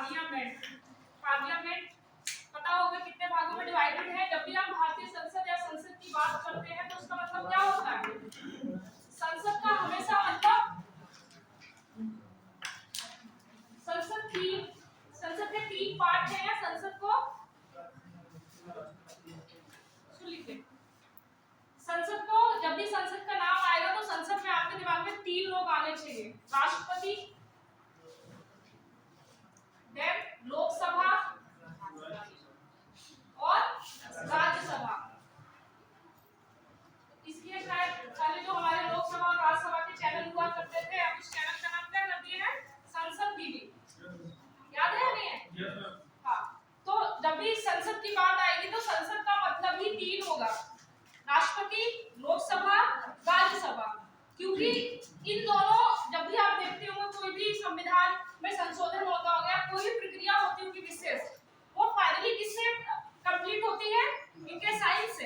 Parliament. Parliament पता होगा कितने भागों में डिवाइडेड है। जब भी हम भारतीय संसद या संसद की बात करते हैं तो उसका मतलब क्या होता है? संसद का हमेशा मतलब संसद के तीन पार्ट हैं या संसद को लिखिए। संसद को जब भी संसद का नाम आएगा तो संसद में आपके दिमाग में तीन लोग आने चाहिए, राष्ट्रपति, देन लोकसभा और राज्यसभा। इसलिए शायद पहले जो हमारे लोकसभा और राज्यसभा के चैनल हुआ करते थे, अब इस चैनल का नाम क्या कर दिया है? संसद टीवी। याद है नहीं है? हाँ, तो जब भी संसद की बात आएगी तो संसद का मतलब ही तीन होगा, राष्ट्रपति, लोकसभा, राज्यसभा। क्योंकि इन दोनों, जब भी आप देखते हो कोई भी संविधान में संशोधन होता होगा, कोई भी प्रक्रिया होती होगी विशेष, वो फाइनली किससे कंप्लीट होती है? इनके साइन से।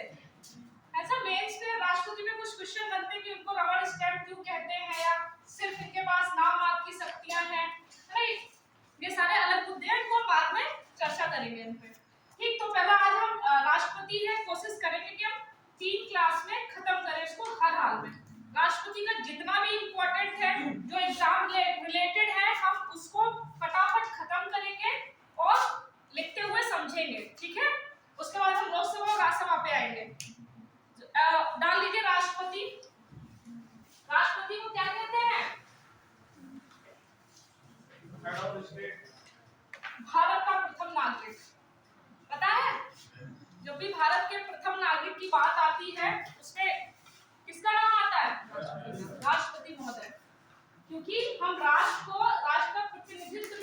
ऐसा मेंस में राष्ट्रपति में कुछ क्वेश्चन बनते हैं कि उनको रबर स्टैम्प क्यों कहते हैं, या सिर्फ इनके पास नाम मात्र की शक्तियां हैं, राइट? ये सारे अलग मुद्दे हैं, इनको बाद में चर्चा करेंगे इन पे। ठीक, तो पहला आज हम राष्ट्रपति है, कोशिश करेंगे कि हम 3 क्लास में खत्म करें इसको हर हाल में। राष्ट्रपति का जितना भी इम्पोर्टेंट है, जो एग्जाम रिलेटेड है, हम उसको फटाफट खत्म करेंगे और लिखते हुए समझेंगे, ठीक है? उसके बाद हम लोकसभा और राज्यसभा पे आएंगे। डाल लीजिए राष्ट्रपति। राष्ट्रपति को क्या कहते हैं? भारत का प्रथम नागरिक। पता है, जब भी भारत के प्रथम नागरिक की बात आती है उसमें किसका नाम आता है? राष्ट्रपति महोदय। क्योंकि हम राष्ट्र का प्रतिनिधित्व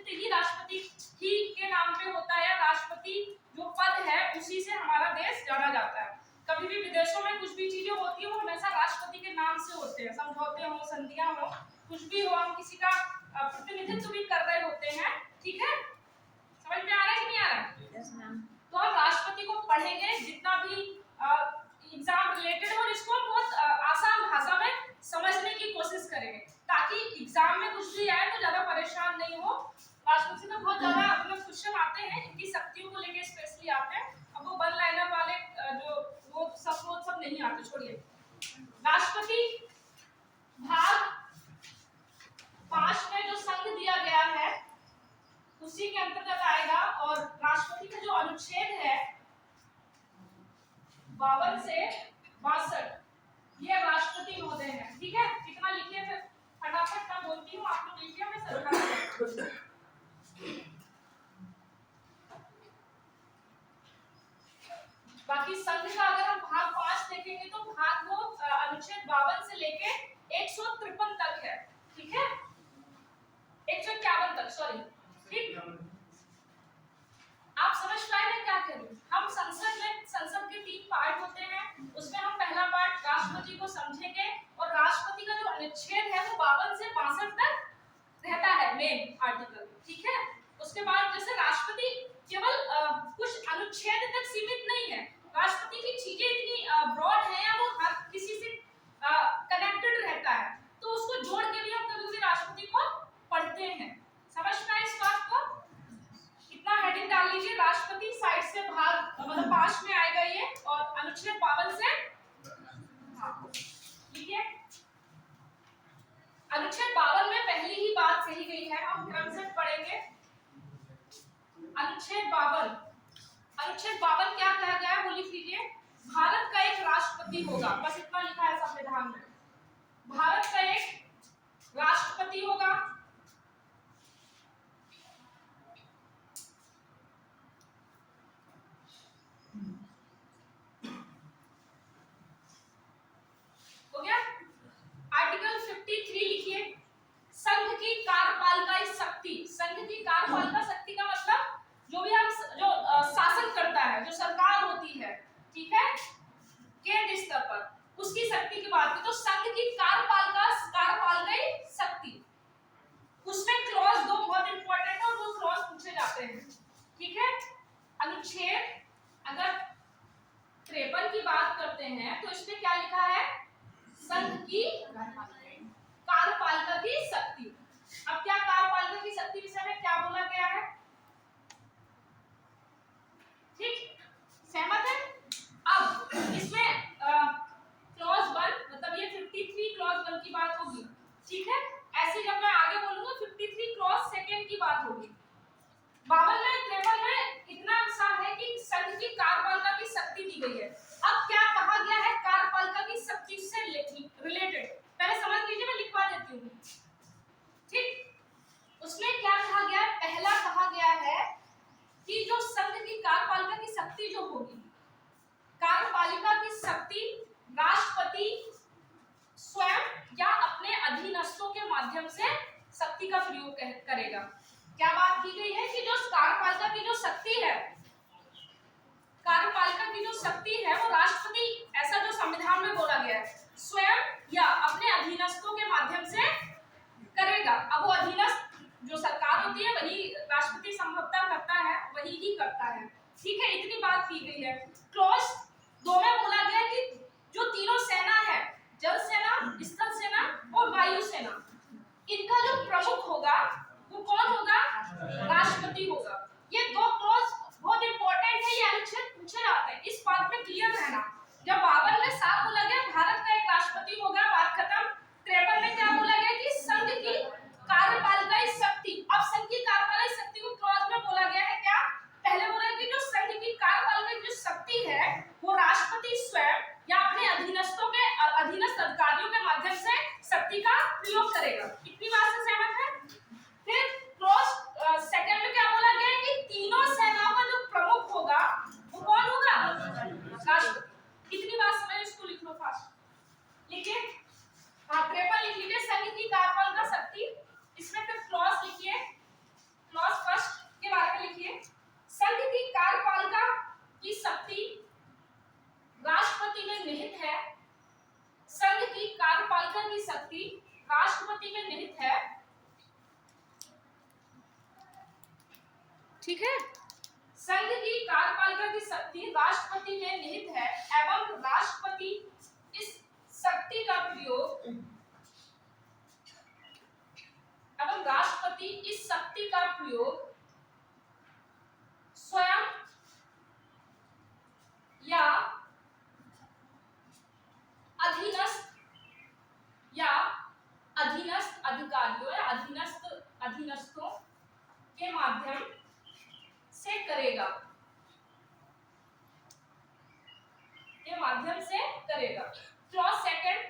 ही राष्ट्रपति ही के नाम पे होता है। राष्ट्रपति जो पद है उसी से हमारा देश जाना जाता है। कभी भी विदेशों में कुछ भी चीजें होती है वो हमेशा राष्ट्रपति के नाम से होते हैं, समझौते हो, संधियां हो, कुछ भी हो, हम किसी का प्रतिनिधित्व भी कर रहे होते हैं, ठीक है? समझ में आ रहा है कि नहीं आ रहा है? Yes ma'am. तो हम राष्ट्रपति को पढ़ेंगे जितना भी एग्जाम रिलेटेड हो, इसको बहुत आसान भाषा में समझने की कोशिश करेंगे ताकि एग्जाम में कुछ भी आए तो ज्यादा परेशान नहीं हो। राष्ट्रपति में बहुत ज्यादा मतलब क्वेश्चन आते हैं, इनकी शक्तियों को लेके स्पेशली आते हैं। अब वो 1 लाइनर वाले जो वो सब नहीं आते, छोड़िए। राष्ट्रपति भाग 5 में जो संघ दिया गया है उसी के अंतर्गत आएगा, और राष्ट्रपति का जो अनुच्छेद है 52 से 62, ये राष्ट्रपति महोदय है, ठीक है? कितना लिखिए, फिर फटाफट मैं बोलती हूँ, आप लोग लिखिए, मैं सरकार। बाकी संघ का अगर हम भाग 5 देखेंगे तो भाग वो अनुच्छेद 52 से लेके 153 तक है, ठीक है? 151 तक, सॉरी, ठीक? आप समझ पाए मैं क्या कह रही हूँ? हम संसद के 3 पार्ट होते हैं, उसमें हम पहला पार्ट राष्ट्रपति को समझेंगे, और राष्ट्रपति का जो अनुच्छेद है वो 52 से 62 तक रहता है, मेन आर्टिकल, ठीक है? उसके बाद जैसे राष्ट्रपति केवल कुछ अनुच्छेद तक सीमित नहीं है, राष्ट्रपति की चीजें इतनी ब्रॉड है या वो हर किसी से कनेक्टेड रहता है, तो उसको जोड़ के भी हम कभी-कभी राष्ट्रपति को पढ़ते हैं। समझ में इस बात को? इतना हेडिंग डाल लीजिए, राष्ट्रपति साइड से भाग मतलब 5 में आएगा ये, और अनुच्छेद 52 से लिखिए। अनुच्छेद 52 में पहली ही बात कही गई है, हम क्रम से पढ़ेंगे। अनुच्छेद 52 क्या कहा गया है वो लिख लीजिए। भारत का एक राष्ट्रपति होगा, बस इतना लिखा है संविधान में। भारत का एक राष्ट्रपति होगा, हो गया? आर्टिकल 53 लिखिए। संघ की कार्यपालिका शक्ति। संघ की कार्यपालिका शक्ति का मतलब जो भी हम जो शासन करता है, जो सरकार होती है, ठीक है, केंद्र स्तर पर, उसकी शक्ति की बात की तो संघ की कार्यपालिका शक्ति, शक्ति का प्रयोग करेगा। क्या बात की गई है कि जो कार्यपालिका की जो शक्ति है, कार्यपालिका की जो शक्ति है वो राष्ट्रपति, ऐसा जो संविधान में बोला गया है, स्वयं या अपने अधीनस्थों के माध्यम से करेगा। अब वो अधीनस्थ जो सरकार होती है वही राष्ट्रपति संभवतः करता है, वही ही करता है। ठीक है, इतनी बात की गई है। क्लॉज 2 में बोला गया कि जो तीनों सेना है, जल सेना, स्थल सेना और वायु सेना, इनका जो प्रमुख होगा वो कौन होगा? राष्ट्रपति होगा। ये 2 क्लॉज बहुत इंपॉर्टेंट है, ये अनुच्छेद पूछे जाते हैं, इस बात पे क्लियर रहना। जब 52 में 7 बोला गया भारत का एक राष्ट्रपति होगा, बात खत्म। 53 में क्या बोला गया कि संघ की कार्यपालिका शक्ति, अब संघ की कार्यपालिका शक्ति को क्लॉज में बोला गया है क्या? पहले बोला कि जो संघ की कार्यपालिका जो शक्ति है वो राष्ट्रपति स्वयं या अपने अधीनस्थों के अधीनस्थ अधिकारियों के माध्यम से शक्ति का प्रयोग करेगा। इतनी बात से सहमत है? फिर क्लॉज सेकंड में क्या बोला गया कि तीनों सेनाओं का जो प्रमुख होगा वो कौन होगा? राष्ट्रपति। इतनी बात समझ, इसको लिख लो फास्ट, लिखिए। हाँ, 53 लिख लीजिए, संघ की कार्यपालिका शक्ति। इसमें फिर क्लॉज लिखिए, क्लॉज फर्स्ट के बारे में लिखिए। संघ की कार्यपालिका की शक्ति राष्ट्रपति में निहित है। संघ की कार्यपालिका की शक्ति राष्ट्रपति में निहित है। ठीक है, संघ की कार्यपालिका की शक्ति राष्ट्रपति में निहित है एवं राष्ट्रपति इस शक्ति का प्रयोग स्वयं या अधीनस्थ अधिकारियों या अधीनस्थों के माध्यम से करेगा, क्लॉज सेकंड,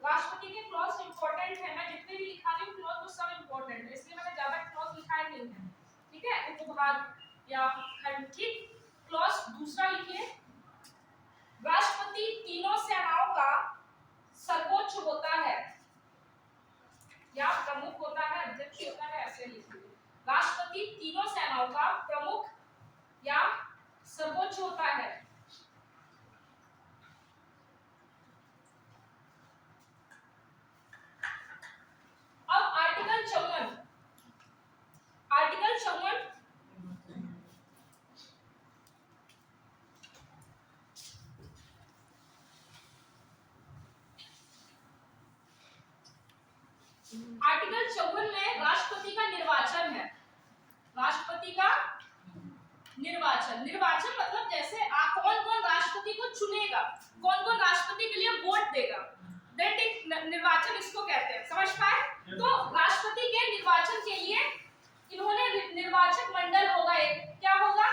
राष्ट्रपति के क्लॉज इंपॉर्टेंट है। मैं जितने भी लिखा रही हूँ क्लॉज वो सब इंपॉर्टेंट है, इसलिए मैंने ज्यादा क्लॉज लिखा नहीं है। ठीक है, उपभाग या खंड। ठीक, क्लॉज दूसरा लिखिए। राष्ट्रपति तीनों सेनाओं का सर्वोच्च होता है या प्रमुख होता है, अध्यक्ष होता है, ऐसे लिखिए। राष्ट्रपति तीनों सेनाओं का प्रमुख या सर्वोच्च होता है। अब आर्टिकल 54, आर्टिकल 54 में राष्ट्रपति का निर्वाचन है। राष्ट्रपति का निर्वाचन मतलब जैसे आप कौन राष्ट्रपति को चुनेगा, कौन राष्ट्रपति के लिए वोट देगा, दैट इज निर्वाचन, इसको कहते हैं। समझ पाए? तो राष्ट्रपति के निर्वाचन के लिए इन्होंने निर्वाचक मंडल होगा एक, क्या होगा?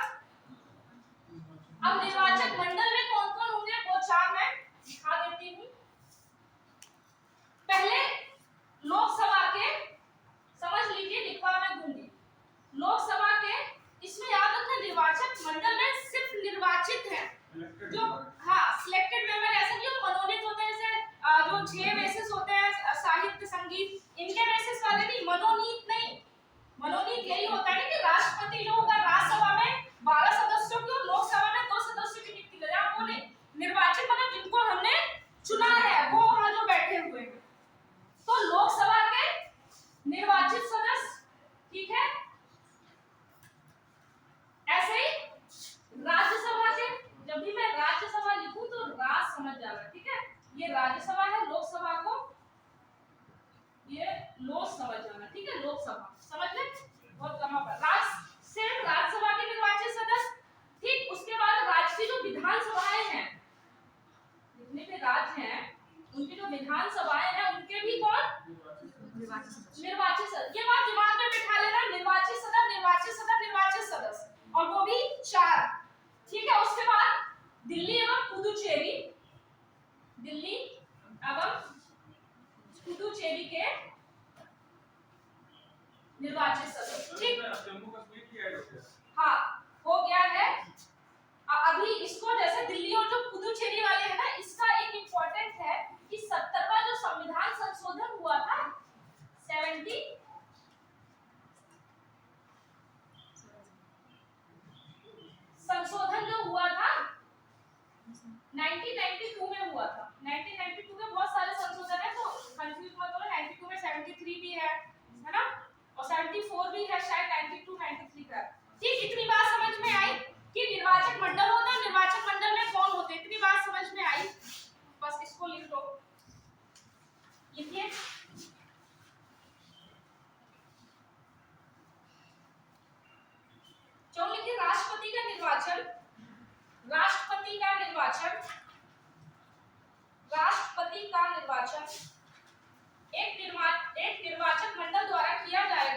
अब निर्वाचक मंडल में कौन होंगे वो 4 मैं दिखा देती हूँ। पहले लोकसभा के, समझ लीजिए, लिखवा मैं दूंगी। लोकसभा के, इसमें याद रखना निर्वाचक मंडल में सिर्फ निर्वाचित है जो, हाँ, सिलेक्टेड मेंबर, ऐसा नहीं मनोनीत होते हैं, जैसे जो 6 बेसिस होते हैं साहित्य संगीत, इनके बेसिस वाले नहीं, मनोनीत नहीं। मनोनीत यही होता है कि राष्ट्रपति जो होगा राज्यसभा में 12 सदस्यों की और लोकसभा में 2 सदस्यों की नियुक्ति करेगा। आप बोले निर्वाचित मतलब जिनको हमने चुना है वो वहां जो बैठे हुए हैं, तो लोकसभा के निर्वाचित सदस्य। ठीक है, ऐसे ही राज्यसभा के, जब भी मैं राज्यसभा लिखूं तो राज समझ जाना। ठीक है, ये राज्यसभा है, लोकसभा को ये लोक समझ जाना। ठीक है, लोकसभा समझ ले, बहुत कम पर सिर्फ राज्यसभा के निर्वाचित सदस्य। ठीक, उसके बाद राज्य की जो विधानसभाएं हैं, जितने भी राज्य हैं उनकी जो विधानसभाएं हैं उनके भी कौन? निर्वाचित सदस्य। ये बात दिमाग में बिठा लेना, निर्वाचित सदस्य, और वो भी 4। ठीक है, उसके बाद दिल्ली एवं पुदुचेरी के निर्वाचित सदस्य। ठीक, हाँ, हो गया है। अभी इसको जैसे दिल्ली और जो पुदुचेरी वाले हैं ना, इसका एक इम्पोर्टेंट है कि 70वां जो संविधान संशोधन हुआ था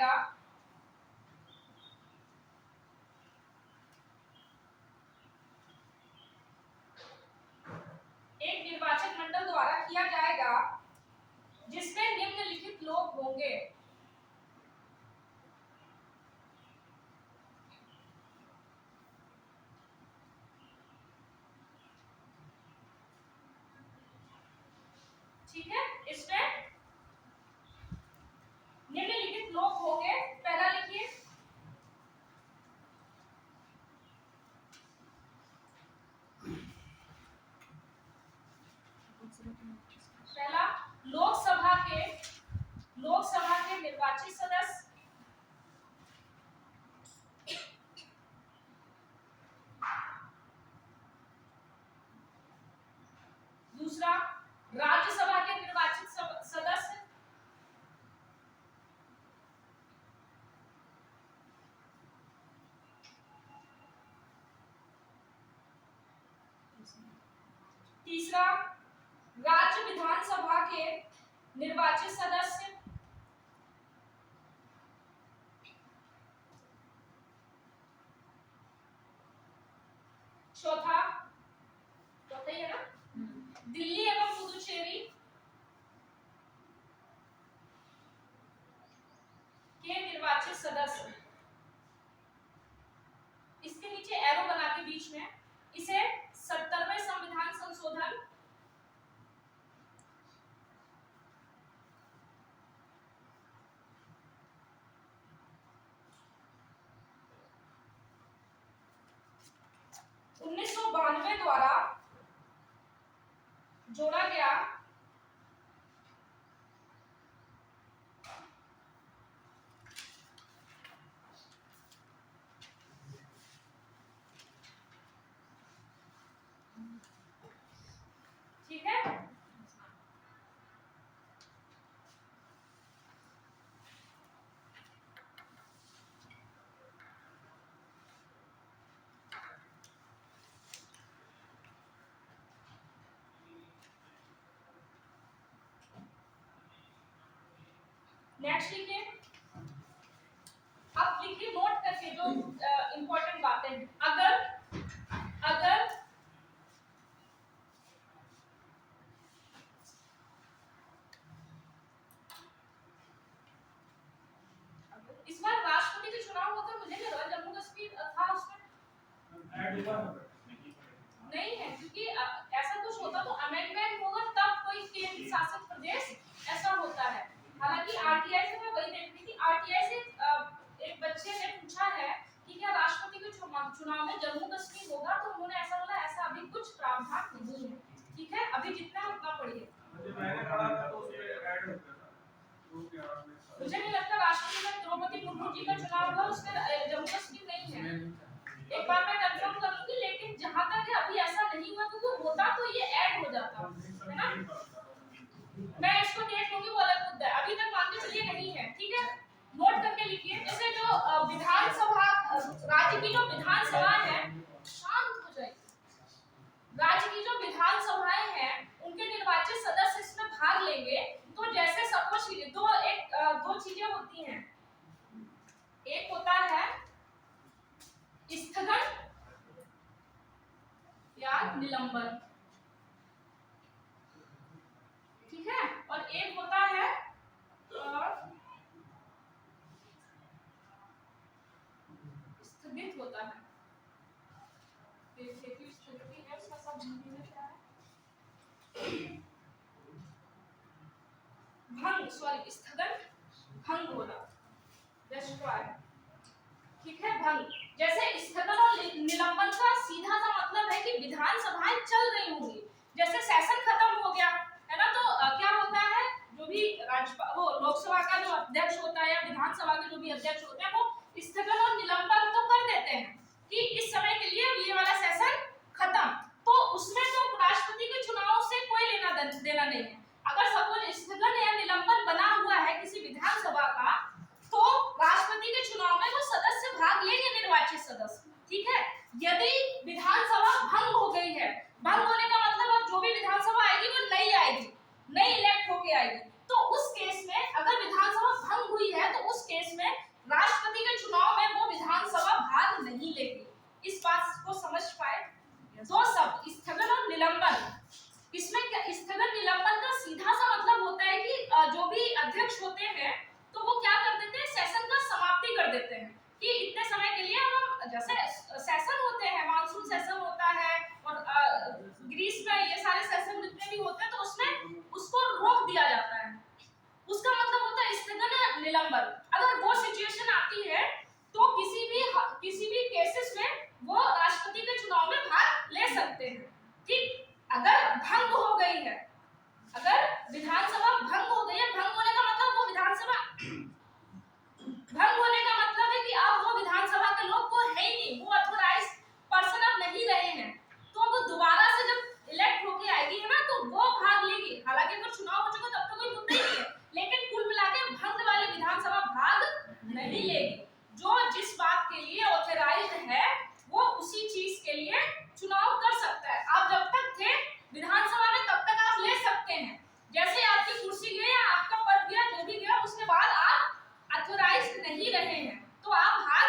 जाएगा एक निर्वाचन मंडल द्वारा किया जाएगा जिसमें निम्नलिखित लोग होंगे। ठीक है, इसमें निम्नलिखित लोग होंगे। पहला लिखिए, पहला लोकसभा के निर्वाचित सदस्य, दूसरा राज्यसभा के निर्वाचित सदस्य, तीसरा राज्य विधानसभा के निर्वाचित सदस्य, चौथा ही है ना, दिल्ली एवं पुदुचेरी के निर्वाचित सदस्य। इसके नीचे एरो बना के बीच में इसे 70वें संविधान संशोधन द्वारा जोड़ा गया ठीक है। नेक्स्ट लिखिए, आप लिखिए नोट करके जो इंपॉर्टेंट बातें हैं। अगर इस बार राष्ट्रपति के चुनाव होता है, मुझे लग रहा जम्मू कश्मीर था उसमें नहीं है, क्योंकि ऐसा कुछ होता तो अमेंडमेंट होगा तब कोई केंद्र शासित प्रदेश ऐसा होता है। हालांकि आरटीआई से मैं वही देख रही थी, आरटीआई से एक बच्चे ने पूछा है कि क्या राष्ट्रपति के चुनाव में जम्मू कश्मीर होगा, तो उन्होंने ऐसा बोला ऐसा अभी कुछ प्रावधान नहीं है। ठीक है, अभी जितना है उतना पढ़िए। मुझे नहीं लगता राष्ट्रपति में द्रौपदी मुर्मू जी का चुनाव हुआ उसमें जम्मू कश्मीर नहीं है। एक बार मैं कंफर्म करूंगी, लेकिन जहां तक है अभी ऐसा नहीं हुआ, क्योंकि होता तो ये ऐड हो जाता है ना। मैं इसको देख लूंगी, वो अलग मुद्दा है, अभी तक मान के चलिए नहीं है। ठीक है, नोट करके लिखिए। जैसे जो विधानसभा राज्य की जो विधानसभा है, शांत हो जाइए, राज्य की जो विधानसभाएं हैं उनके निर्वाचित सदस्य इसमें भाग लेंगे। तो जैसे सपोज दो चीजें होती हैं, एक होता है स्थगन या निलंबन, ठीक है, और एक होता है स्थगित होता है। स्थगित है, उसका सब हिंदी में क्या है? भंग, सॉरी, स्थगन भंग होना, डिस्ट्रॉय। ठीक है, भंग। जैसे स्थगन और निलंबन का सीधा सा मतलब है कि विधानसभाएं चल रही होंगी, जैसे सेशन खत्म हो गया है ना, तो क्या होता है, जो भी वो लोकसभा का जो अध्यक्ष होता है या विधानसभा के जो भी अध्यक्ष होते हैं, वो स्थगन और निलंबन तो कर देते हैं कि इस समय के लिए ये वाला सेशन खत्म। तो उसमें तो राष्ट्रपति के चुनाव से कोई लेना देना नहीं है। अगर सपोज स्थगन या निलंबन बना हुआ है किसी विधानसभा का, तो राष्ट्रपति के चुनाव में वो सदस्य भाग लेंगे, निर्वाचित सदस्य। ठीक है, यदि विधानसभा भंग हो गई है, भंग होने का मतलब अब जो भी विधानसभा आएगी वो नई आएगी, नई इलेक्ट होके आएगी, तो उस केस में अगर विधानसभा भंग हुई है तो उस केस में देते हैं कि इतने समय के लिए हम, जैसे सेशन होते हैं, मानसून सेशन होता है और ग्रीष्म में ये सारे सेशन जितने भी होते हैं, तो उसमें उसको रोक दिया जाता है। उसका मतलब होता है स्थगन निलंबन। अगर वो सिचुएशन आती है तो किसी भी केसेस में वो राष्ट्रपति के चुनाव में भाग ले सकते हैं। ठीक, अगर भंग हो गई है, अगर विधानसभा भंग हो गई है, भंग होने का मतलब वो विधानसभा भंग होने का मतलब है कि अब वो विधानसभा के लोग वो है ही नहीं, वो ऑथराइज्ड पर्सन अब नहीं रहे हैं, तो वो दोबारा से जब इलेक्ट होके आएगी है ना, तो वो भाग लेगी। हालांकि अगर चुनाव हो चुका तब तो कोई मुद्दा ही नहीं है, लेकिन कुल मिला के भंग वाले विधानसभा भाग नहीं लेगी। जो जिस बात के लिए ऑथराइज्ड है वो उसी चीज के लिए चुनाव कर सकता है। आप जब तक थे विधानसभा में तब तक आप ले सकते हैं, जैसे आपकी कुर्सी गई या आपका पद गया, जो भी गया, उसके बाद आप ऑथराइज्ड नहीं रहे हैं तो आप भाग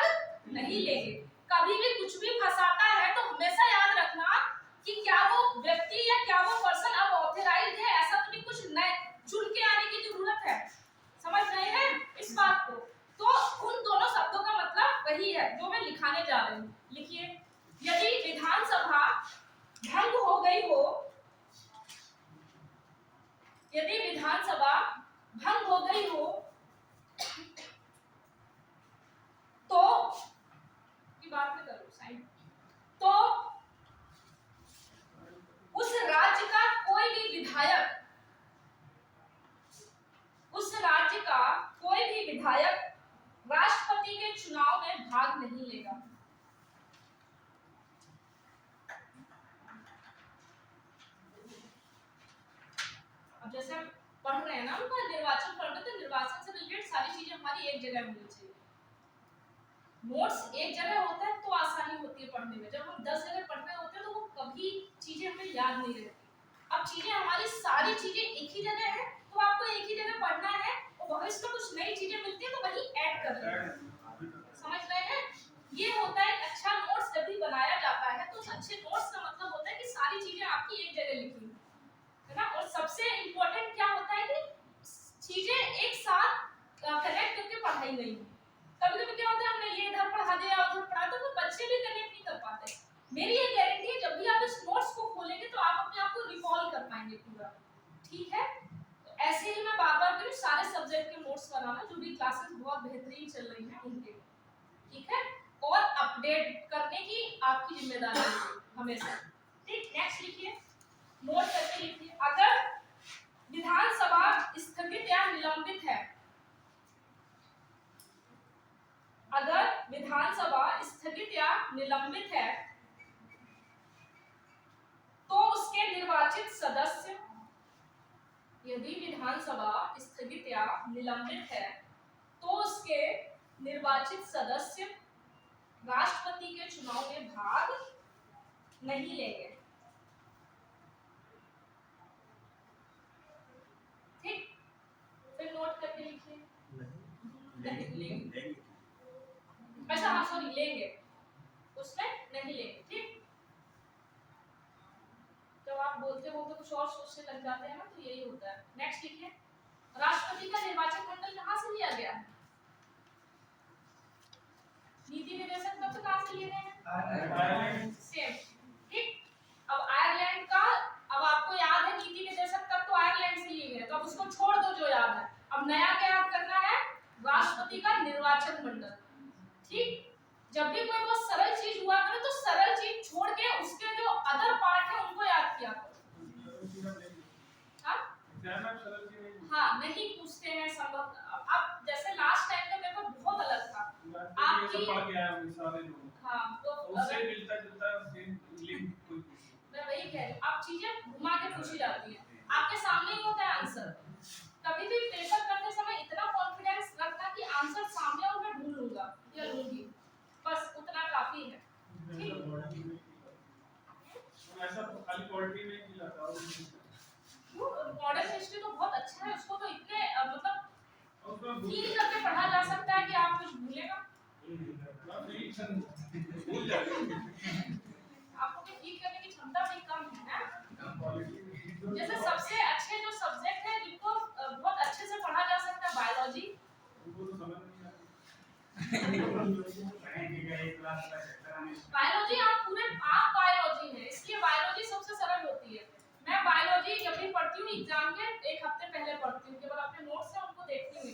नहीं लेंगे। कभी भी कुछ भी फंसाता है तो हमेशा याद रखना कि क्या वो व्यक्ति या क्या वो पर्सन अब ऑथराइज्ड है, ऐसा तो नहीं कुछ नए जुड़ के आने की जरूरत है। समझ रहे हैं इस बात को? तो उन दोनों शब्दों का मतलब वही है जो मैं लिखाने जा रही हूँ। लिखिए, यदि विधानसभा भंग हो गई हो, यदि विधानसभा भंग हो गई हो तो की बात में करो साइन, तो उस राज्य का कोई भी विधायक, उस राज्य का कोई भी विधायक राष्ट्रपति के चुनाव में भाग नहीं लेगा। अब जैसे हम पढ़ रहे हैं ना, उनका निर्वाचन पढ़ रहे थे, निर्वाचन से रिलेटेड सारी चीजें हमारी एक जगह मिलनी चाहिए। नोट्स एक जगह होता है तो आसानी होती है पढ़ने में, जब हम 10 जगह पढ़ रहे होते हैं तो वो कभी चीजें हमें याद नहीं रहती। अब चीजें हमारी सारी चीजें एक ही जगह है तो आपको एक ही जगह पढ़ना है, और भविष्य में कुछ नई चीजें मिलती है तो वही ऐड कर देना। समझ रहे हैं? ये होता है अच्छा नोट्स जब भी बनाया जाता है तो अच्छे नोट्स का मतलब होता है कि सारी चीजें आपकी एक जगह लिखी है ना। और सबसे इम्पोर्टेंट क्या होता है कि चीजें एक साथ कनेक्ट करके पढ़ाई गई हो। कभी कभी क्या होता है हमने ये इधर पढ़ा दिया उधर पढ़ा, तो बच्चे भी कनेक्ट नहीं कर पाते। मेरी ये गारंटी है जब भी आप इस नोट्स को खोलेंगे तो आप अपने आप को रिकॉल कर पाएंगे पूरा। ठीक है, तो ऐसे ही मैं बार-बार करूं सारे सब्जेक्ट के नोट्स बनाना, जो भी क्लासेस बहुत बेहतरीन चल रही हैं उनके, ठीक है, और अपडेट करने की आपकी जिम्मेदारी है हमेशा। ठीक, नेक्स्ट लिखिए, नोट करके लिखिए, अगर विधानसभा स्थगित या निलंबित है, अगर विधानसभा स्थगित या निलंबित है तो उसके निर्वाचित सदस्य, यदि विधानसभा स्थगित या निलंबित है तो उसके निर्वाचित सदस्य राष्ट्रपति के चुनाव में भाग नहीं लेंगे। ठीक, फिर नोट करके लिखिए, लेंगे। अच्छा हाँ सॉरी, लेंगे, उसमें नहीं लेंगे। ठीक, जब आप बोलते बोलते कुछ और सोचने लग जाते हैं ना तो यही होता है। नेक्स्ट लिखिए, राष्ट्रपति का निर्वाचन मंडल कहाँ से लिया गया है? नीति निर्देशक तत्व कहाँ से लिए गए हैं? आयरलैंड। सेम। ठीक, अब आयरलैंड का, अब आपको याद है नीति निर्देशक तत्व तो आयरलैंड से लिए गए, तो अब उसको छोड़ दो जो याद है। अब नया क्या याद करना है? राष्ट्रपति का निर्वाचन मंडल। ठीक, जब भी कोई बहुत सरल चीज हुआ करे तो सरल चीज छोड़ के उसके जो अदर पार्ट है उनको याद किया करो। हाँ, नहीं पूछते हैं संभव। अब जैसे लास्ट टाइम का पेपर बहुत अलग था, आपकी हाँ तो उससे मिलता जुलता लिंक कोई, मैं वही कह रही हूँ, आप चीजें घुमा के पूछी जाती है, आपके सामने ही होता है आंसर। कभी भी पेपर करते समय इतना कॉन्फिडेंस रखना कि आंसर सामने और मैं ढूंढ लूंगा या लूंगी, बस उतना काफी है। ठीक, ऐसा खाली पॉलिटी में ही लगा और मॉडर्न हिस्ट्री तो बहुत अच्छा है, उसको तो इतने मतलब फील करके पढ़ा जा सकता है कि आप कुछ भूलेगा आपको भी फील करने की क्षमता भी कम है ना। जैसे सबसे अच्छे जो सब्जेक्ट है जिनको बहुत अच्छे से पढ़ा जा सकता है बायोलॉजी, बायोलॉजी आप बायोलॉजी है, इसलिए बायोलॉजी सबसे सरल होती है। मैं बायोलॉजी जब भी पढ़ती हूँ एग्जाम के एक हफ्ते पहले पढ़ती हूँ, केवल अपने नोट्स से उनको देखती हूँ।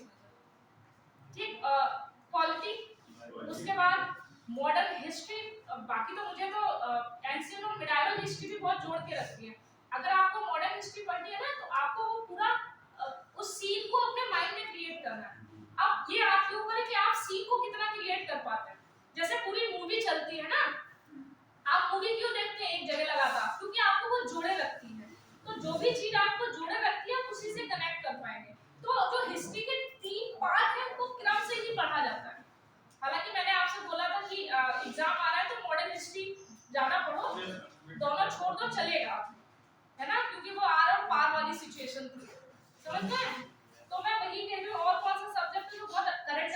ठीक, पॉलिटी, उसके बाद मॉडर्न हिस्ट्री। बाकी तो मुझे तो एंशिएंट और मिडाइवल हिस्ट्री भी बहुत जोड़ के रखती है। अगर आपको मॉडर्न हिस्ट्री पढ़नी है ना तो आपको वो पूरा उस सीन को अपने माइंड में क्रिएट करना है। अब ये आपके ऊपर है कि आप सीन को कितना क्रिएट कर पाते हैं। जैसे पूरी मूवी चलती है ना, आप मूवी क्यों देखते हैं एक जगह लगातार? क्योंकि आपको वो जोड़े रखती है। तो जो भी चीज आपको जोड़े रखती है आप उसी से कनेक्ट कर पाएंगे। तो जो हिस्ट्री के 3 पार्ट हैं उनको क्रम से ही पढ़ा जाता है। हालांकि मैंने आपसे बोला था कि एग्जाम आ रहा है तो मॉडर्न हिस्ट्री ज्यादा पढ़ो, दोनों छोड़ दो चलेगा, है ना, क्योंकि वो आ रहा है पार वाली सिचुएशन थी, समझ गए? तो मैं वही कह रही हूँ। और कौन सा सब्जेक्ट है जो बहुत करंट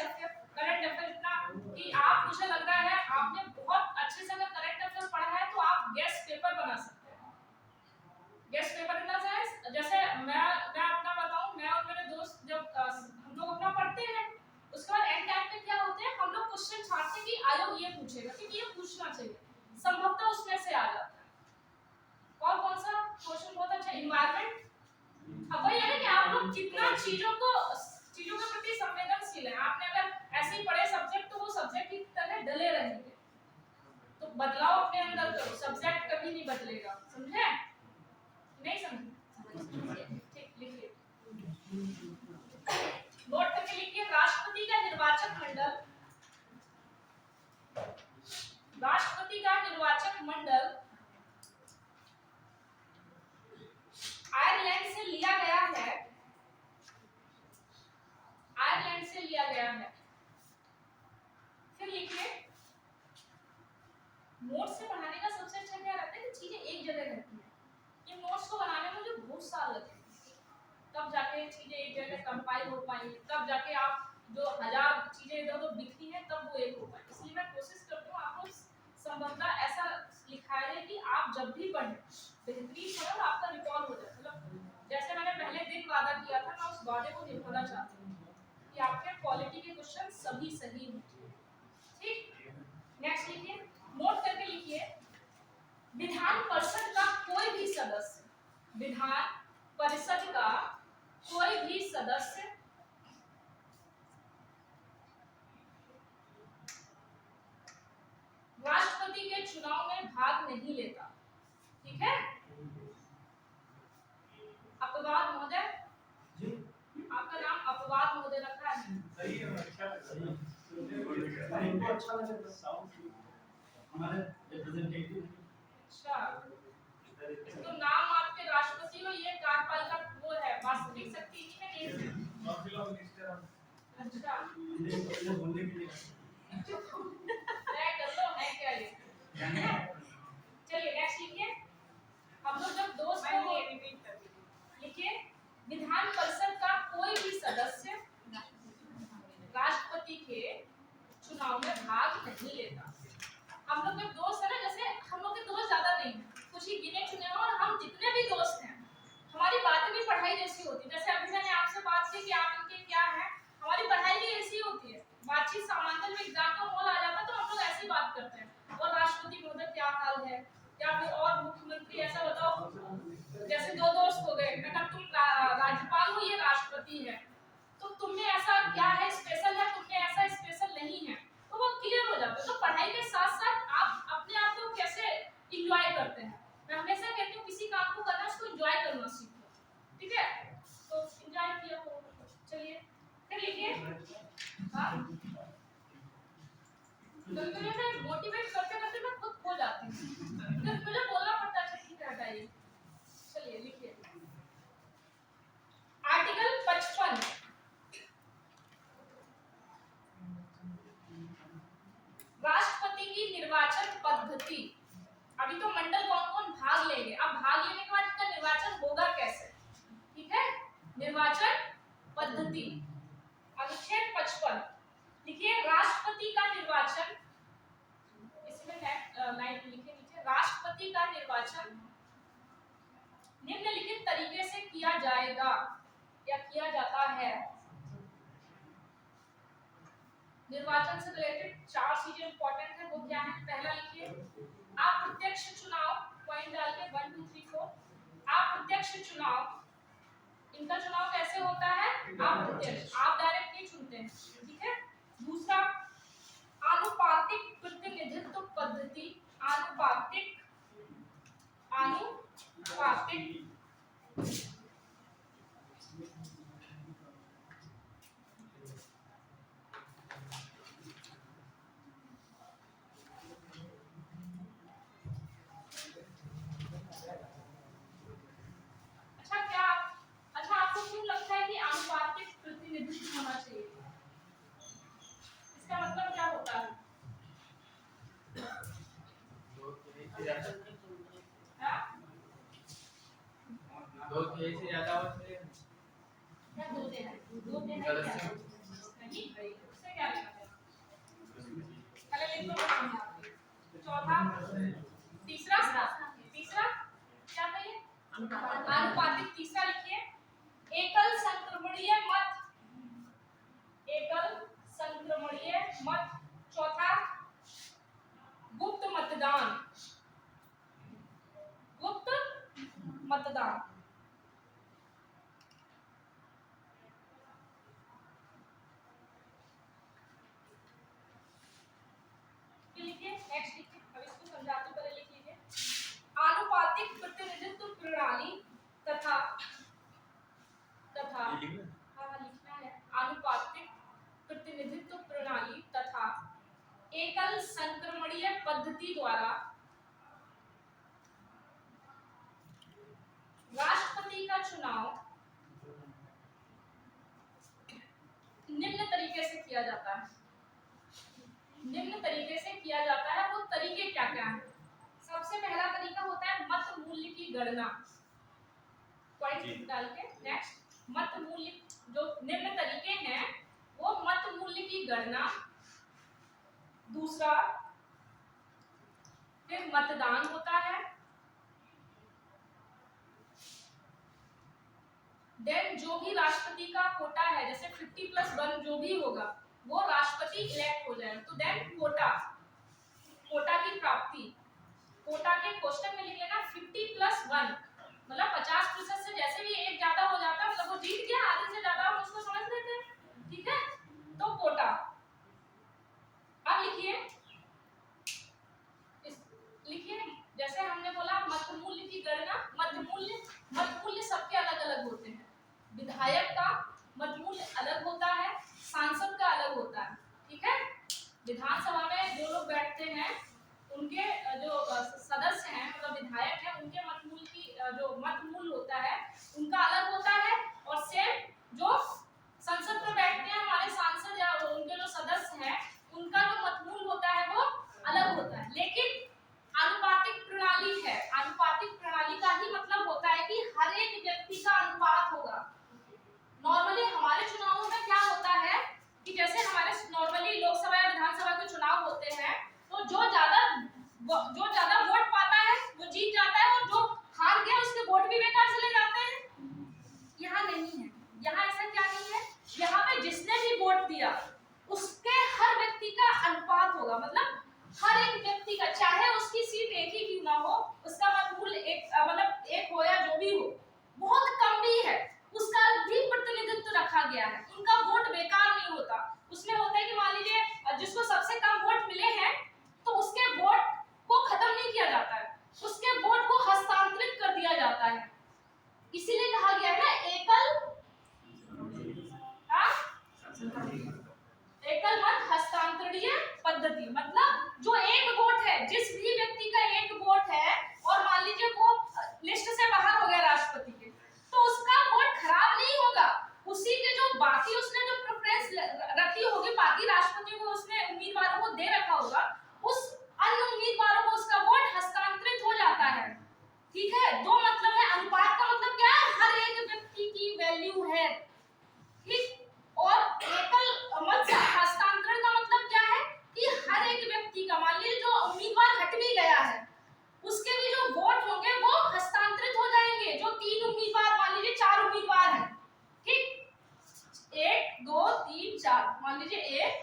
अफेयर इतना कि आप, मुझे लग रहा है आपने बहुत अच्छे से अगर करंट अफेयर पढ़ा है तो आप गेस्ट पेपर बना सकते हैं। Guest paper in the sense, जैसे मैं अपना बताऊं, मैं और मेरे दोस्त जब हम लोग अपना पढ़ते हैं उसके बाद एंड टाइम पे क्या होते हैं, हम लोग क्वेश्चन छांटते हैं कि आयोग ये पूछेगा, क्योंकि ये पूछना चाहिए, संभवतः उसमें से आ जाता है। और कौन सा क्वेश्चन बहुत अच्छा, एनवायरनमेंट। अब वही है कि आप लोग जितना चीजों के प्रति संवेदनशील हैं, आपने अगर ऐसे ही पढ़े सब्जेक्ट तो वो सब्जेक्ट की तरह डले रहेंगे। तो बदलाव अपने अंदर करो, सब्जेक्ट कभी नहीं बदलेगा, समझे? नहीं समझे? ठीक, लिखिए, नोट करके लिखिए। राष्ट्रपति का निर्वाचक मंडल, राष्ट्रपति का निर्वाचक मंडल आयरलैंड से लिया गया है, आयरलैंड से लिया गया है। फिर लिखिए, नोट्स से पढ़ाने का सबसे अच्छा क्या रहता है कि चीजें एक जगह रहती हैं। ये नोट्स को बनाने में मुझे बहुत साल लगे, तब जाके चीजें एक जगह कंपाइल हो पाई, तब जाके आप जो 1000 चीजें इधर उधर बिखरी हैं तब वो एक हो पाई। इसलिए मैं कोशिश करती हूँ आपको संभवतः ऐसा लिखाया जाए कि आप जब भी पढ़ें बेहतरीन पढ़ें और आपका रिकॉल हो जाए। मतलब जैसे मैंने पहले दिन वादा किया था, मैं उस वादे को निभाना चाहती हूँ कि आपके क्वालिटी के क्वेश्चन सभी सही हों। ठीक, नेक्स्ट लिखिए, नोट करके लिखिए, विधान परिषद का कोई भी सदस्य, विधान परिषद का कोई भी सदस्य राष्ट्रपति के चुनाव में भाग नहीं लेता। ठीक है? अपवाद महोदय, आपका नाम अपवाद महोदय रखा है? सही है, अच्छा लगा साउंड हमारे रिप्रेजेंटेटिव। अच्छा, तो नाम आपके राष्ट्रपति हो, ये कार्यपालिका वो है, वास्तविक शक्ति इन्हीं में नहीं है। अच्छा, ये बोलने के लिए मैं कर लो है क्या ये? चलिए नेक्स्ट लिखिए, हम लोग जब दोस्त को लिखिए, विधान परिषद का कोई भी सदस्य राष्ट्रपति के चुनाव में भाग नहीं लेता। हम लोग जब दोस्त है ना, जैसे हम लोग के दोस्त ज्यादा नहीं, कुछ ही गिने चुने हैं, और हम जितने भी दोस्त हैं हमारी बातें भी पढ़ाई जैसी होती है। जैसे अभी मैंने आपसे बात की कि आप इनके क्या है, हमारी पढ़ाई भी ऐसी होती है। बातचीत समांतर में एग्जाम का माहौल आ जाता है तो हम लोग ऐसी बात करते हैं, और राष्ट्रपति महोदय क्या हाल है, या फिर और मुख्यमंत्री ऐसा बताओ। जैसे दो दोस्त हो गए, मैं कहा तुम राज्यपाल हो, ये राष्ट्रपति है, तो तुमने ऐसा क्या है स्पेशल है, तुमने ऐसा स्पेशल नहीं है, तो वो क्लियर हो जाता है। तो पढ़ाई के साथ साथ आप अपने आप को कैसे एंजॉय करते हैं, मैं हमेशा कहती हूँ किसी काम को करना उसको एंजॉय करना सीखो। ठीक है, तो एंजॉय किया हो। चलिए फिर लिखिए, हाँ कभी-कभी मैं मोटिवेट करते करते मैं खुद खो जाती हूँ, फिर मुझे बोलना पड़ता है ठीक है हटाइए। चलिए लिखिए, आर्टिकल 55 राष्ट्रपति की निर्वाचन पद्धति। अभी तो मंडल कौन कौन भाग लेंगे, अब भाग लेने के बाद इनका निर्वाचन होगा कैसे? ठीक है, निर्वाचन पद्धति अनुच्छेद 55 लिखिए, राष्ट्रपति का निर्वाचन, इसमें लाइन लिखिए नीचे, राष्ट्रपति का निर्वाचन निम्नलिखित तरीके से किया जाएगा या किया जाता है। निर्वाचन से रिलेटेड 4 चीजें इंपॉर्टेंट है, वो क्या है? पहला लिखिए, आप प्रत्यक्ष चुनाव, पॉइंट डाल के 1 2 3 4, आप प्रत्यक्ष चुनाव, इनका चुनाव कैसे होता है? आप प्रत्यक्ष, आप डायरेक्ट नहीं चुनते हैं, ठीक है। दूसरा, आनुपातिक प्रतिनिधित्व पद्धति, आनुपातिक अच्छा आपको क्यों लगता है कि आनुपातिक प्रतिनिधित्व होना चाहिए? इसका मतलब क्या होता है? दो से ज्यादा होते हैं क्या बोलते हैं? दो दिन है क्या? नहीं भाई, उससे क्या लेना है? पहले लिख लो, चौथा, तीसरा क्या कहिए? आनुपातिक। तीसरा लिखिए, एकल संक्रमणीय मत। चौथा, गुप्त मतदान। लिखिए, नेक्स्ट लिखिए, अब इसको समझाते पहले लिख लीजिए। आनुपातिक प्रतिनिधित्व प्रणाली तथा हाँ लिखना है। आनुपातिक प्रतिनिधित्व प्रणाली तथा एकल संक्रमणीय पद्धति द्वारा राष्ट्रपति का चुनाव निम्न तरीके से किया जाता है। वो तरीके क्या क्या हैं? सबसे पहला तरीका होता है मत मूल्य की गणना, पॉइंट डाल के नेक्स्ट। मत मूल्य, जो निम्न तरीके हैं वो मत मूल्य की गणना, दूसरा फिर मतदान होता है, देन जो भी राष्ट्रपति का कोटा है, जैसे 50+1 जो भी होगा वो राष्ट्रपति इलेक्ट हो जाए, तो देन कोटा की प्राप्ति। कोटा के क्वेश्चन में लिख लेना 50+1, मतलब 50% से जैसे भी एक ज्यादा हो जाता है मतलब वो जीत गया, आधे से ज्यादा हम उसको समझ लेते हैं, ठीक है। तो कोटा, अब लिखिए जैसे हमने बोला मत मूल्य की गणना। मत मूल्य सबके अलग अलग होते हैं। विधायक का मत मूल्य अलग होता है, सांसद का अलग होता है, ठीक है। विधानसभा में जो लोग बैठते हैं उनके जो सदस्य हैं, मतलब विधायक हैं, उनके मत मूल्य की जो मत मूल्य होता है उनका अलग होता है। और सेम जो संसद में बैठते हैं हमारे सांसद या उनके जो सदस्य हैं उनका जो मत मूल्य होता है वो अलग होता है। लेकिन आनुपातिक प्रणाली है, आनुपातिक प्रणाली का ही मतलब होता है कि हर एक व्यक्ति का अनुपात होगा। नॉर्मली हमारे चुनावों में क्या होता है कि जैसे हमारे नॉर्मली लोकसभा या विधानसभा के चुनाव होते हैं तो जो ज्यादा वोट पाता है वो जीत जाता है, और जो हार गया उसके वोट भी बेकार चले जाते हैं। यहाँ नहीं है, यहाँ ऐसा क्या नहीं है, यहाँ पे जिसने भी वोट दिया उसके हर व्यक्ति का अनुपात होगा। मतलब हर एक व्यक्ति का, चाहे उसकी सीट एक ही क्यों ना हो, उसका मत मूल्य एक हो या जो भी हो, बहुत कम भी है, उसका भी प्रतिनिधित्व रखा गया है। उनका वोट बेकार नहीं होता। उसमें होता है कि मान लीजिए जिसको सबसे कम वोट मिले हैं तो उसके वोट को खत्म नहीं किया जाता है, उसके वोट को हस्तांतरित कर दिया जाता है। इसीलिए कहा गया है ना एकल मत हस्तांतरणीय पद्धति। मतलब जो एक वोट है, जिस भी व्यक्ति का एक वोट है और मान लीजिए वो लिस्ट से बाहर हो गया राष्ट्रपति के, तो उसका वोट खराब नहीं होगा। उसी के जो बाकी उसने जो प्रेफरेंस रखी होगी, बाकी राष्ट्रपति को उसने उम्मीदवारों को दे रखा होगा, उस अन्य उम्मीदवारों को उसका वोट हस्तांतरित हो जाता है, ठीक है। दो मतलब है, अनुपात का मतलब क्या है, हर एक व्यक्ति की वैल्यू है, ठीक। और एकल मत हस्तांतरण का मतलब क्या है कि हर एक व्यक्ति का, मान लीजिए जो उम्मीदवार हट भी गया है उसके भी जो वोट होंगे वो हस्तांतरित हो जाएंगे। जो 3 उम्मीदवार, मान लीजिए 4 उम्मीदवार हैं, ठीक, 1 2 3 4, मान लीजिए 1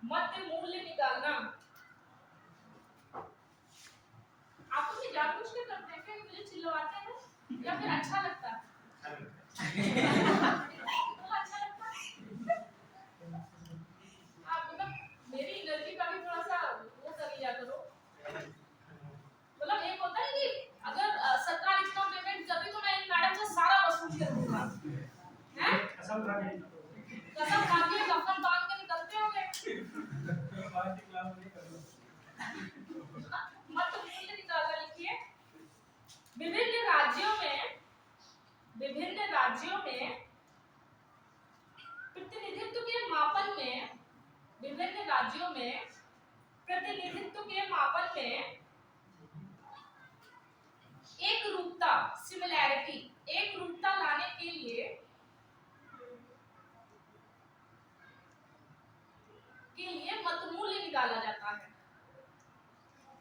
मध्य मूल्य निकालना। आप तो जानबूझ के करते हैं क्या, मुझे चिल्लाते हैं या फिर अच्छा लगता है? अच्छा लगता है। आप मतलब मेरी एनर्जी का भी थोड़ा सा वो कर लिया करो। मतलब एक होता है कि अगर सरकार इतना पेमेंट कर रही तो मैं इन मैडम से सारा वसूल कर दूंगा, हैं? कसम खा के कफन बांध के निकलते होंगे। मत मूल्य निकालना लिखिए। विभिन्न राज्यों में प्रतिनिधित्व के मापन में, विभिन्न राज्यों में प्रतिनिधित्व के मापन में एक रूपता, सिमिलैरिटी, एक रूपता लाने के लिए मत मूल्य निकाला जाता है।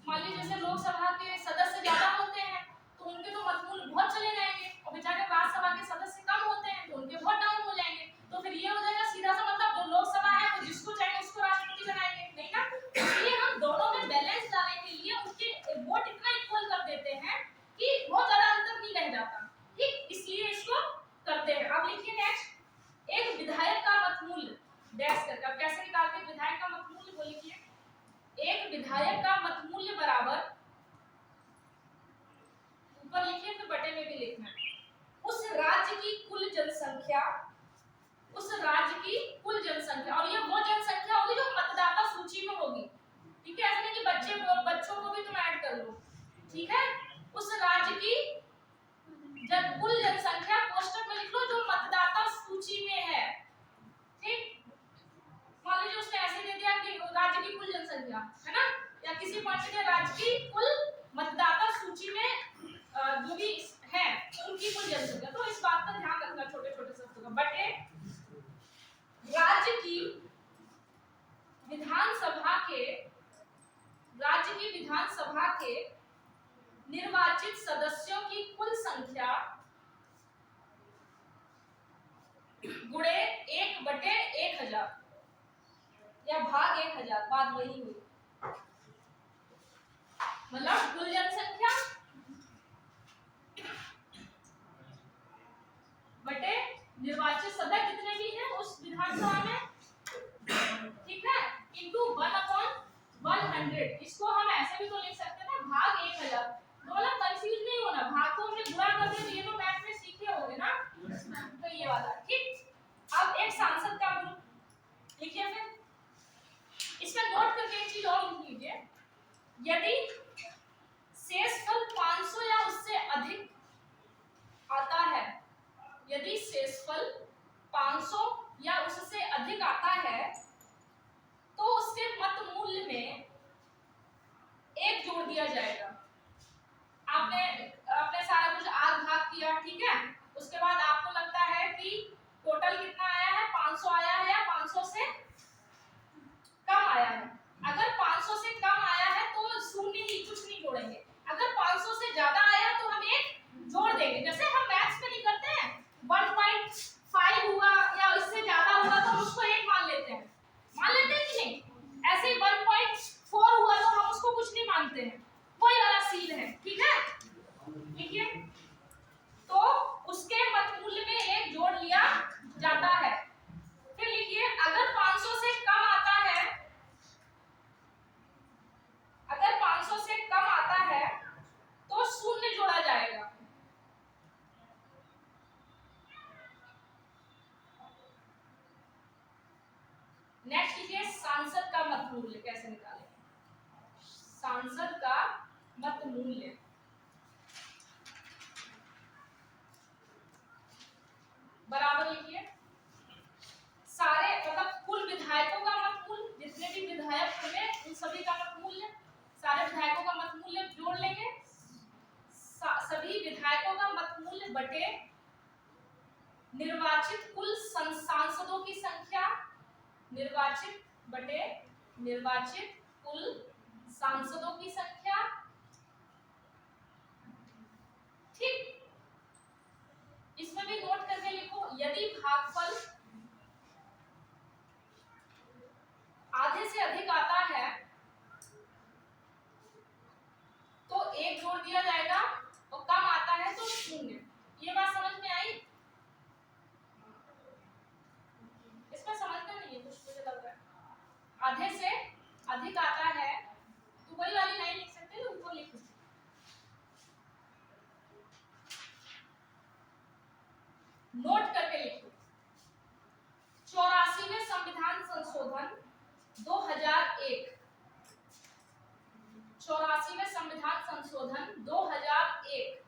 मान लीजिए जैसे लोकसभा के सदस्य ज्यादा होते हैं तो उनके तो मत मूल्य बहुत चले जाएंगे, और बेचारे राज्यसभा के सदस्य कम होते हैं तो उनके बहुत डाउन हो जाएंगे। तो फिर ये हो जाएगा सीधा सा मतलब जो लोकसभा है वो जिसको चाहे उसको राष्ट्रपति बनाएंगे, नहीं ना? इसलिए हम दोनों में बैलेंस लाने के लिए उनके वोट इतना इक्वल कर देते हैं कि बहुत ज्यादा अंतर नहीं रह जाता, ठीक? इसलिए इसको करते हैं। अब लिखिए नेक्स्ट, एक विधायक का मत मूल्य डैश करके। अब कैसे निकालते हैं विधायक का मत मूल्य, वो लिखिए। एक विधायक का मत मूल्य बराबर, ऊपर लिखिए फिर बटे में भी लिखना है, उस राज्य की कुल जनसंख्या, उस राज्य की कुल जनसंख्या, और ये वो जनसंख्या होगी जो मतदाता सूची में होगी, ठीक है? ऐसा नहीं कि बच्चों को भी तुम ऐड कर लो, ठीक है? उस राज्य की कुल जनसंख्या कोष्टक में लिख लो जो मतदाता सूची में है, ठीक? मान लीजिए उसने ऐसे दे दिया कि राज्य की कुल जनसंख्या है ना, या किसी पॉइंट ने राज्य की कुल मतदाता सूची में जो भी है उनकी कुल जनसंख्या। तो इस बात का ध्यान रखना छोटे छोटे शब्दों का। बटे राज्य की विधानसभा के निर्वाचित सदस्यों की कुल संख्या गुणे 1/1000 या भाग 1000, बात वही हुई। मतलब कुल जनसंख्या बटे निर्वाचित सदस्य कितने भी हैं उस विधानसभा में, ठीक है, इनटू 1/100। इसको हम ऐसे भी तो लिख सकते हैं ना, भाग 1000। तो मतलब कंफ्यूज नहीं होना, भाग को हमने गुणा कर दिया, ये तो मैथ में सीखे होंगे ना, तो ये वाला, ठीक? अब एक सांसद का ग्रुप लिखिए। फिर इसमें नोट करके एक चीज और लिख लीजिए, यदि शेषफल 500 या उससे अधिक आता है, यदि शेषफल 500 या उससे अधिक आता है तो उसके मत मूल्य में 1 जोड़ दिया जाएगा। आपने सारा कुछ आग भाग किया, ठीक है? उसके बाद आपको लगता है कि टोटल कितना आया है, 500 आया है या 500 से कम आया है। अगर 500 से कम आया है तो शून्य ही, कुछ नहीं जोड़ेंगे। अगर 500 से ज्यादा आया तो हम 1 जोड़ देंगे। जैसे हम मैथ्स में नहीं करते हैं, 1.5 हुआ या इससे ज्यादा हुआ तो हम उसको 1 मान लेते हैं, कि नहीं? ऐसे ही 1.4 हुआ तो हम उसको कुछ नहीं मानते हैं, वही वाला सीन है, ठीक है? देखिए, तो उसके मत मूल्य में 1 जोड़ लिया जाता है। फिर लिखिए, अगर 500 से कम आता है, अगर 500 से कम आता है तो 0 जोड़ा जाएगा। नेक्स्ट लिखिए, सांसद का मत मूल्य कैसे निकालें। सांसद का मत मूल्य बराबर लिखिए, सारे मतलब कुल विधायकों का मत मूल्य, जितने भी विधायक हुए उन सभी का मत मूल्य, सारे विधायकों का मत मूल्य जोड़ लेंगे, सभी विधायकों का मत मूल्य बटे निर्वाचित कुल सांसदों की संख्या, निर्वाचित बटे निर्वाचित कुल सांसदों की संख्या, ठीक? इसमें भी नोट करके लिखो, यदि भागफल आधे से अधिक आता है तो 1 जोड़ दिया जाएगा और कम आता है तो 0। ये बात समझ में आई? इसमें समझना नहीं है कुछ, मुझे लग रहा है। आधे से अधिक आता है तो वही वाली लाइन लिख सकते हैं, ऊपर लिख सकते हैं। नोट करके लिखो। 84वें संविधान संशोधन 2001, 84वें संविधान संशोधन 2001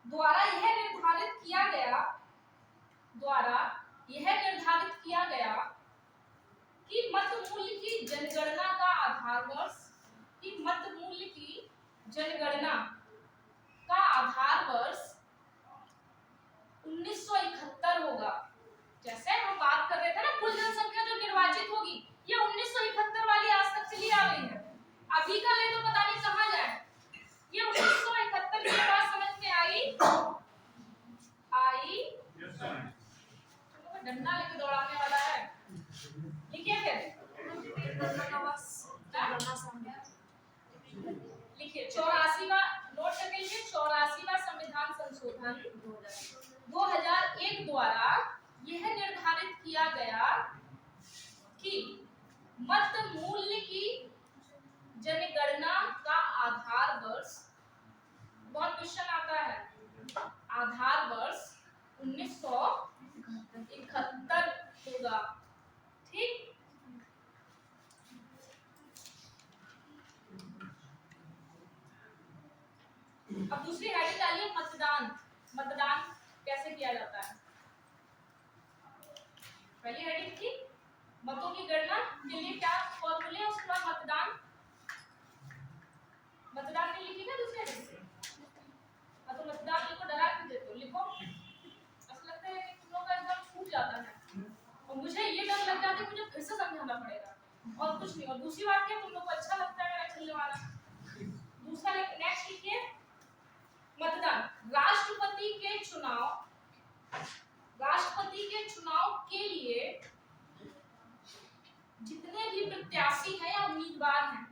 द्वारा यह निर्धारित किया गया कि मत मूल्य की जनगणना का आधार वर्ष, कि मत मूल्य की जनगणना का आधार वर्ष 1971 होगा। जैसे हम बात कर रहे थे ना कुल जनसंख्या जो निर्वाचित होगी, ये 1971 वाली आज तक चली आ रही है। अभी का ले तो पता नहीं कहां जाए। ये 1971 की बात समझ में आई? डंडा लेके दौड़ाने वाला है। लिखिए फिर लिखिए 84वां, नोट करके लिखिए 84वां संविधान संशोधन 2001 द्वारा यह निर्धारित किया गया कि मत मूल्य की जनगणना का आधार वर्ष, बहुत क्वेश्चन आता है, आधार वर्ष 1971 होगा। ठीक, अब दूसरी हेडिंग डालिए मतदान। मतदान कैसे किया जाता है? पहली हेडिंग थी मतों की गणना के लिए क्या फॉर्मूले, उसके बाद मतदान। मतदान नहीं लिखी ना दूसरे हेडिंग से? तो मतदान लिखो, डरा क्यों देते हो? लिखो। ऐसा लगता है कि तुम लोग का एकदम छूट जाता है और मुझे ये डर लग जाता है कि मुझे फिर से समझाना पड़ेगा और कुछ नहीं। और दूसरी बात क्या, तुम लोग को अच्छा लगता है मेरा चलने वाला। दूसरा नेक्स्ट लिखिए मतदान। राष्ट्रपति के चुनाव के लिए जितने भी प्रत्याशी हैं या उम्मीदवार हैं,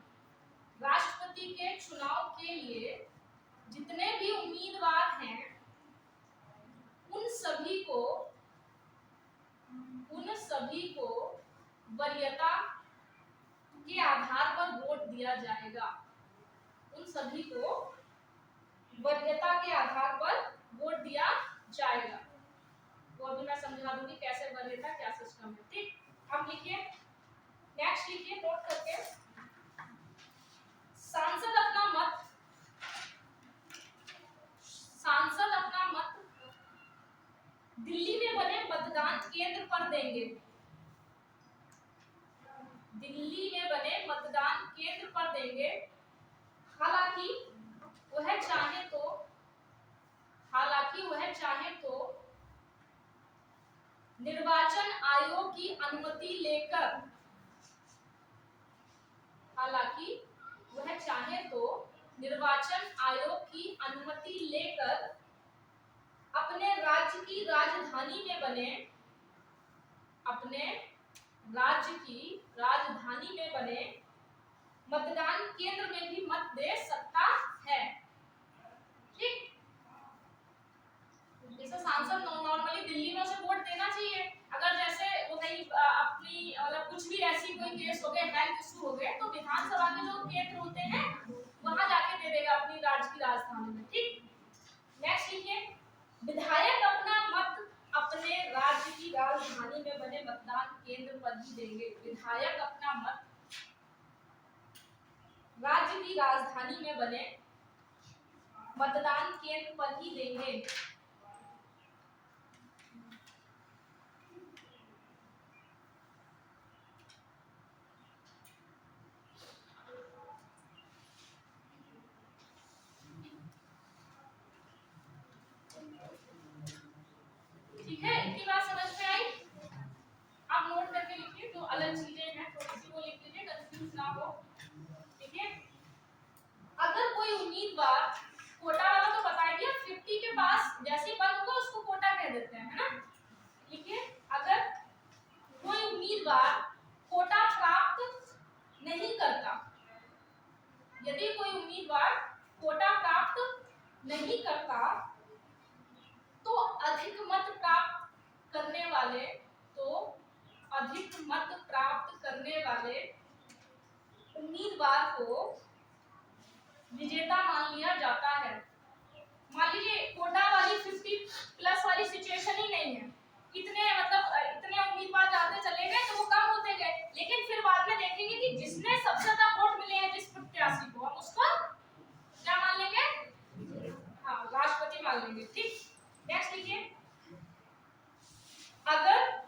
राष्ट्रपति के चुनाव के लिए जितने भी उम्मीदवार हैं उन सभी को वरीयता के आधार पर वोट दिया जाएगा। उन सभी को वरीयता के आधार पर वोट दिया जाएगा। वो अभी मैं समझा दूंगी कैसे वरीयता, क्या सिस्टम है। ठीक, अब लिखिए नेक्स्ट, लिखिए नोट करके। सांसद अपना मत दिल्ली में बने मतदान केंद्र पर देंगे। दिल्ली में बने मतदान केंद्र पर देंगे। हालांकि वह चाहे तो निर्वाचन आयोग की अनुमति लेकर, हालांकि वह चाहे तो निर्वाचन आयोग की अनुमति लेकर अपने राज्य की राजधानी में बने मतदान केंद्र में भी मत दे सकता है। ठीक, जैसे सांसद नॉर्मली दिल्ली में उसे वोट देना चाहिए। अगर जैसे वो कहीं अपनी मतलब कुछ भी ऐसी कोई केस हो गए, हेल्थ इशू हो गए, तो विधानसभा के जो केंद्र होते हैं वहां जाके दे देगा अपनी राज्य की राजधानी में। ठीक, नेक्स्ट लिखिए विधायक अपना मत अपने राज्य की राजधानी में बने मतदान केंद्र पर ही देंगे। विधायक अपना मत राज्य की राजधानी में बने मतदान केंद्र पर ही देंगे। ठीक है, इतनी बात समझ में आई? आप नोट करके लिखिए, जो अलग चीजें हैं थोड़ी सी वो लिख लीजिए, कंफ्यूज ना हो। ठीक है, अगर कोई उम्मीदवार, कोटा वाला तो बता दिया, 50 के पास जैसे ही बंद होगा उसको कोटा कह देते हैं, है ना? लिखिए अगर कोई उम्मीदवार कोटा नहीं करता तो अधिक मत प्राप्त करने वाले उम्मीदवार को विजेता मान लिया जाता है। मान लीजिए कोटा वाली 50+ वाली सिचुएशन ही नहीं है, इतने उम्मीदवार जाते चले गए तो वो कम होते गए, लेकिन फिर बाद में देखेंगे कि जिसने सबसे ज्यादा वोट मिले हैं जिस प्रत्याशी को, हम उसको क्या मान लेंगे? हाँ, राष्ट्रपति मान लेंगे। ठीक, नेक्स्ट लिखिए, अगर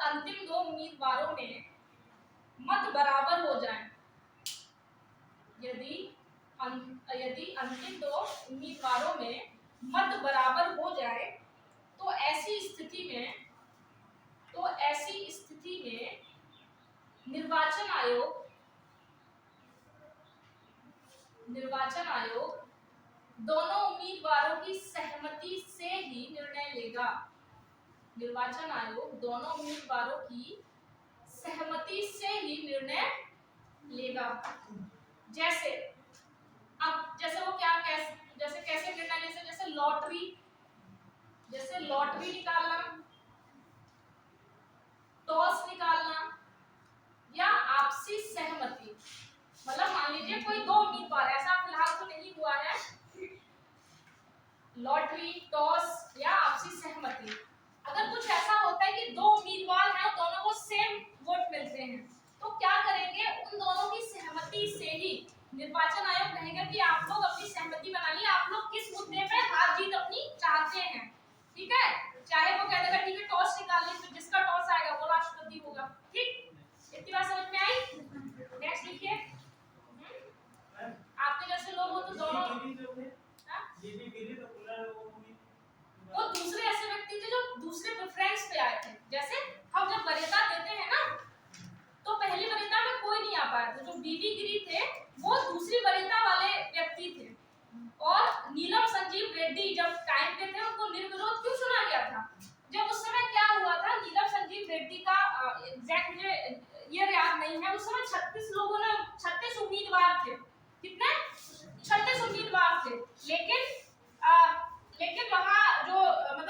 अंतिम दो उम्मीदवारों में मत बराबर हो जाएं, यदि अंतिम दो उम्मीदवारों में मत बराबर हो जाए तो ऐसी स्थिति में निर्वाचन आयोग दोनों उम्मीदवारों की सहमति से ही निर्णय लेगा। निर्वाचन आयोग दोनों उम्मीदवारों की सहमति से ही निर्णय लेगा। जैसे वो कैसे निर्णय ले सकते, जैसे लॉटरी निकालना, टॉस निकालना या आपसी सहमति। मतलब मान लीजिए कोई दो उम्मीदवार, ऐसा फिलहाल तो नहीं हुआ है, लॉटरी, टॉस या आपसी सहमति। अगर कुछ ऐसा होता है कि दो उम्मीदवार हैं और दोनों को सेम वोट मिलते हैं, तो क्या करेंगे, उन दोनों की सहमति से ही निर्वाचन आयोग कहेगा कि आप लोग अपनी सहमति बना ली, आप लोग किस मुद्दे पे हार जीत अपनी चाहते हैं। ठीक है, चाहे वो कह देगा ठीक है टॉस निकाल ली, तो जिसका टॉस आएगा वो राष्ट्रपति होगा। ठीक, इतनी बात समझ में आई? नेक्स्ट लिखिए, आपके जैसे लोग हो तो दोनों वो दूसरे ऐसे व्यक्ति थे जो दूसरे प्रेफरेंस पे आए थे। जैसे हम जब वरीयता देते हैं ना, तो पहली वरीयता में कोई नहीं आ पाया था, जो बीवी गिरी थे वो दूसरी वरीयता वाले व्यक्ति थे, और नीलम संजीव रेड्डी जब टाइम पे थे उनको निर्विरोध क्यों चुना गया था? जब उस समय क्या हुआ था, नीलम संजीव रेड्डी का एग्जैक्ट मुझे ये याद नहीं है, उस समय 36 उम्मीदवार थे। कितने? 36 उम्मीदवार थे, लेकिन वहाँ जो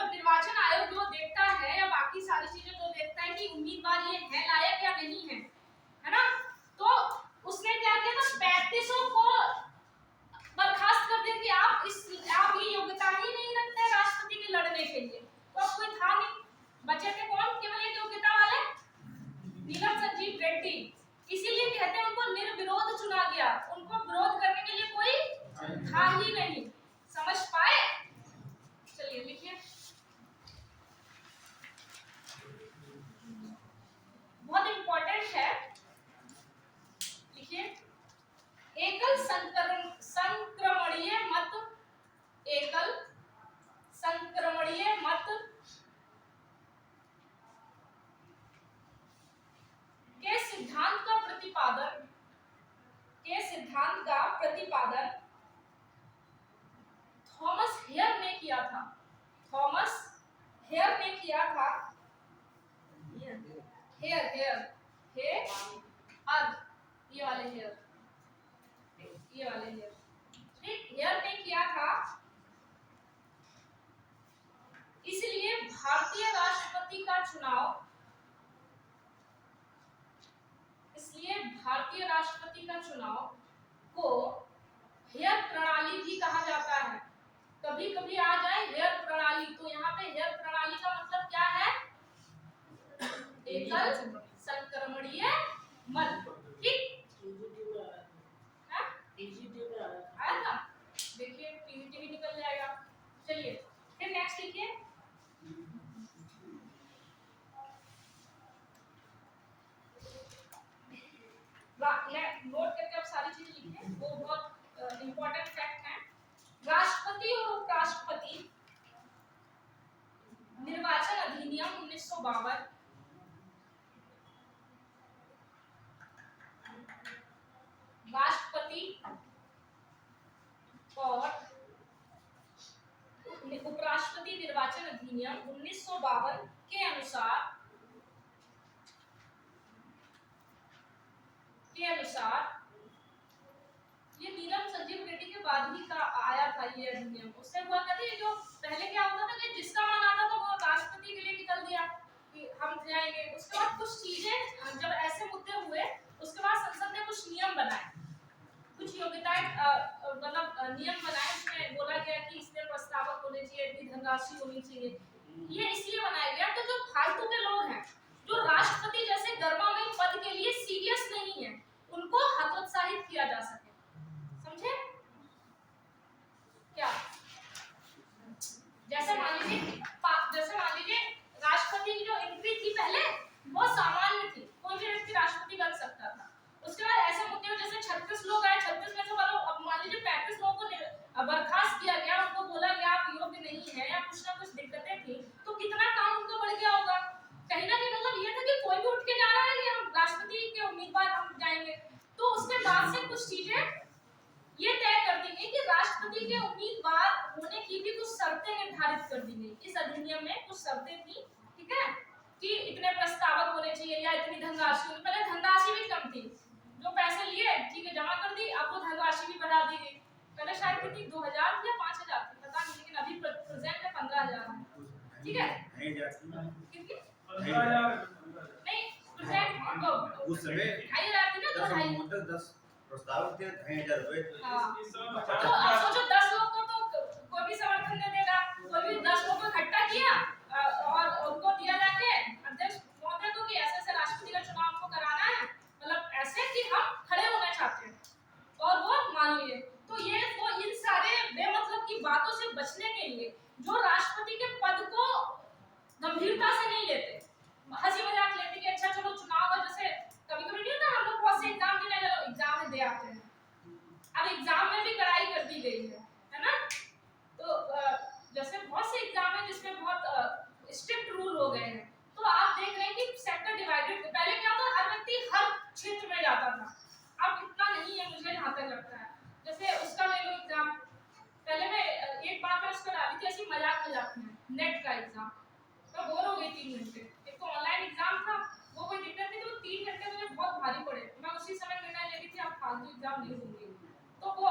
निर्वाचन आयोग जो देखता है या बाकी सारी चीजें जो देखता है कि उम्मीदवार ये है लायक या नहीं है ना, तो उसने क्या किया था, 35 को बर्खास्त कर दिया कि आप ये योग्यता ही नहीं रखते राष्ट्रपति के लड़ने के लिए। तो अब कोई था नहीं, बचे थे कौन, केवल एक योग्यता वाले नीलम संजीव रेड्डी। इसीलिए कहते हैं उनको निर्विरोध चुना गया, उनको विरोध करने के लिए कोई था ही नहीं। समझ पाए? चलिए लिखिए, बहुत इंपॉर्टेंट है, लिखिए, एकल संक्रमणीय मत के सिद्धांत का प्रतिपादन थॉमस हेयर ने किया था। हेयर ने किया था। इसलिए भारतीय राष्ट्रपति का चुनाव को हेयर प्रणाली भी कहा जाता है। कभी कभी आ जाए हेयर प्रणाली, तो यहाँ पे हेयर प्रणाली का मतलब क्या है, एकल संक्रमणीय मत। ठीक, आएगा, देखिए पीवीटी भी निकल जाएगा। चलिए फिर नेक्स्ट लिखिए, नोट करके आप सारी चीजें लिखिए, वो बहुत इंपॉर्टेंट फैक्ट है। राष्ट्रपति और उपराष्ट्रपति निर्वाचन अधिनियम 1952, राष्ट्रपति और उपराष्ट्रपति निर्वाचन अधिनियम 1952 के अनुसार बाद ही का आया था ये अधिनियम। उससे हुआ कहते हैं जो पहले क्या होता था कि जिसका मन आता था वो राष्ट्रपति के लिए निकल दिया कि हम जाएंगे। उसके बाद कुछ चीजें जब ऐसे मुद्दे हुए उसके बाद संसद ने कुछ नियम बनाए, कुछ योग्यताएं मतलब नियम बनाए। उसमें बोला गया कि इसमें प्रस्तावक होने चाहिए, इतनी धनराशि होनी चाहिए। ये इसलिए बनाया गया तो जो फालतू के लोग हैं जो राष्ट्रपति जैसे गर्मामेल पद के लिए सीरियस नहीं है उनको हतोत्साहित किया जा सके। समझे क्या? जैसे मान लीजिए राष्ट्रपति की जो एंट्री थी पहले वो सामान्य थी, कोई भी व्यक्ति राष्ट्रपति बन सकता था। उसके बाद ऐसे मुद्दे हो जैसे 36 लोग आए, 36 में से वालों अब मान लीजिए 35 लोगों को बर्खास्त किया गया, उनको बोला गया आप योग्य नहीं है या कुछ ना कुछ दिक्कतें थी, तो कितना काम उनको बढ़ गया होगा। कहीं ना कहीं मतलब ये था कि कोई भी उठ के जा रहा है कि हम राष्ट्रपति के उम्मीदवार हम जाएंगे। तो उसके बाद से कुछ चीजें ये तय कर दी गई कि राष्ट्रपति के उम्मीदवार होने की भी कुछ शर्तें निर्धारित कर दी गई। इस अधिनियम में कुछ शर्तें थी, ठीक है, कि इतने प्रस्तावक होने चाहिए या इतनी धनराशि होनी। पहले धनराशि भी कम थी, जो पैसे लिए ठीक है जमा कर दी, अब वो धनराशि भी बढ़ा दी गई। पहले शायद कितनी 2000 थी या 5000 थी पता नहीं, लेकिन अभी प्रेजेंट में 15000 है, ठीक है। कितनी? 15,000 नहीं प्रेजेंट उस समय 2500 थी ना, 2 10 प्रस्तावक थे 2,500 रुपए। तो अब सोचो 10 लोग को तो कोई भी समर्थन दे देगा, कोई भी 10 लोग को इकट्ठा किया और उनको दिया जाके अध्यक्ष महोदय को कि ऐसे ऐसे राष्ट्रपति का चुनाव हमको कराना है, मतलब ऐसे कि हम खड़े होना चाहते हैं और वो मान लिए। तो ये वो इन सारे बेमतलब की बातों से बचने के लिए जो राष्ट्रपति के पद को गंभीरता से नहीं लेते, हंसी मजाक लेते कि अच्छा चलो चुनाव है, जैसे कभी कभी नहीं होता हम लोग बहुत से एग्जाम देने चलो एग्जाम में दे आते हैं। अब एग्जाम में भी कड़ाई कर दी गई है ना। तो जैसे बहुत से एग्जाम है जिसमें बहुत स्ट्रिक्ट रूल हो गए हैं, तो आप देख रहे हैं कि सेक्टर डिवाइडेड। पहले क्या था हर व्यक्ति हर क्षेत्र में जाता था, अब इतना नहीं है मुझे जहां तक लगता है। जैसे उसका ले लो एग्जाम, पहले मैं एक बार मैं उसका डाली थी ऐसी मजाक में नेट का एग्जाम, मैं बोर हो गई 3 घंटे। एक तो ऑनलाइन एग्जाम था, वो कोई दिक्कत नहीं, तो 3 घंटे मुझे बहुत भारी पड़े। मैं उसी समय निर्णय ले रही थी आप फालतू एग्जाम नहीं दूंगी। तो वो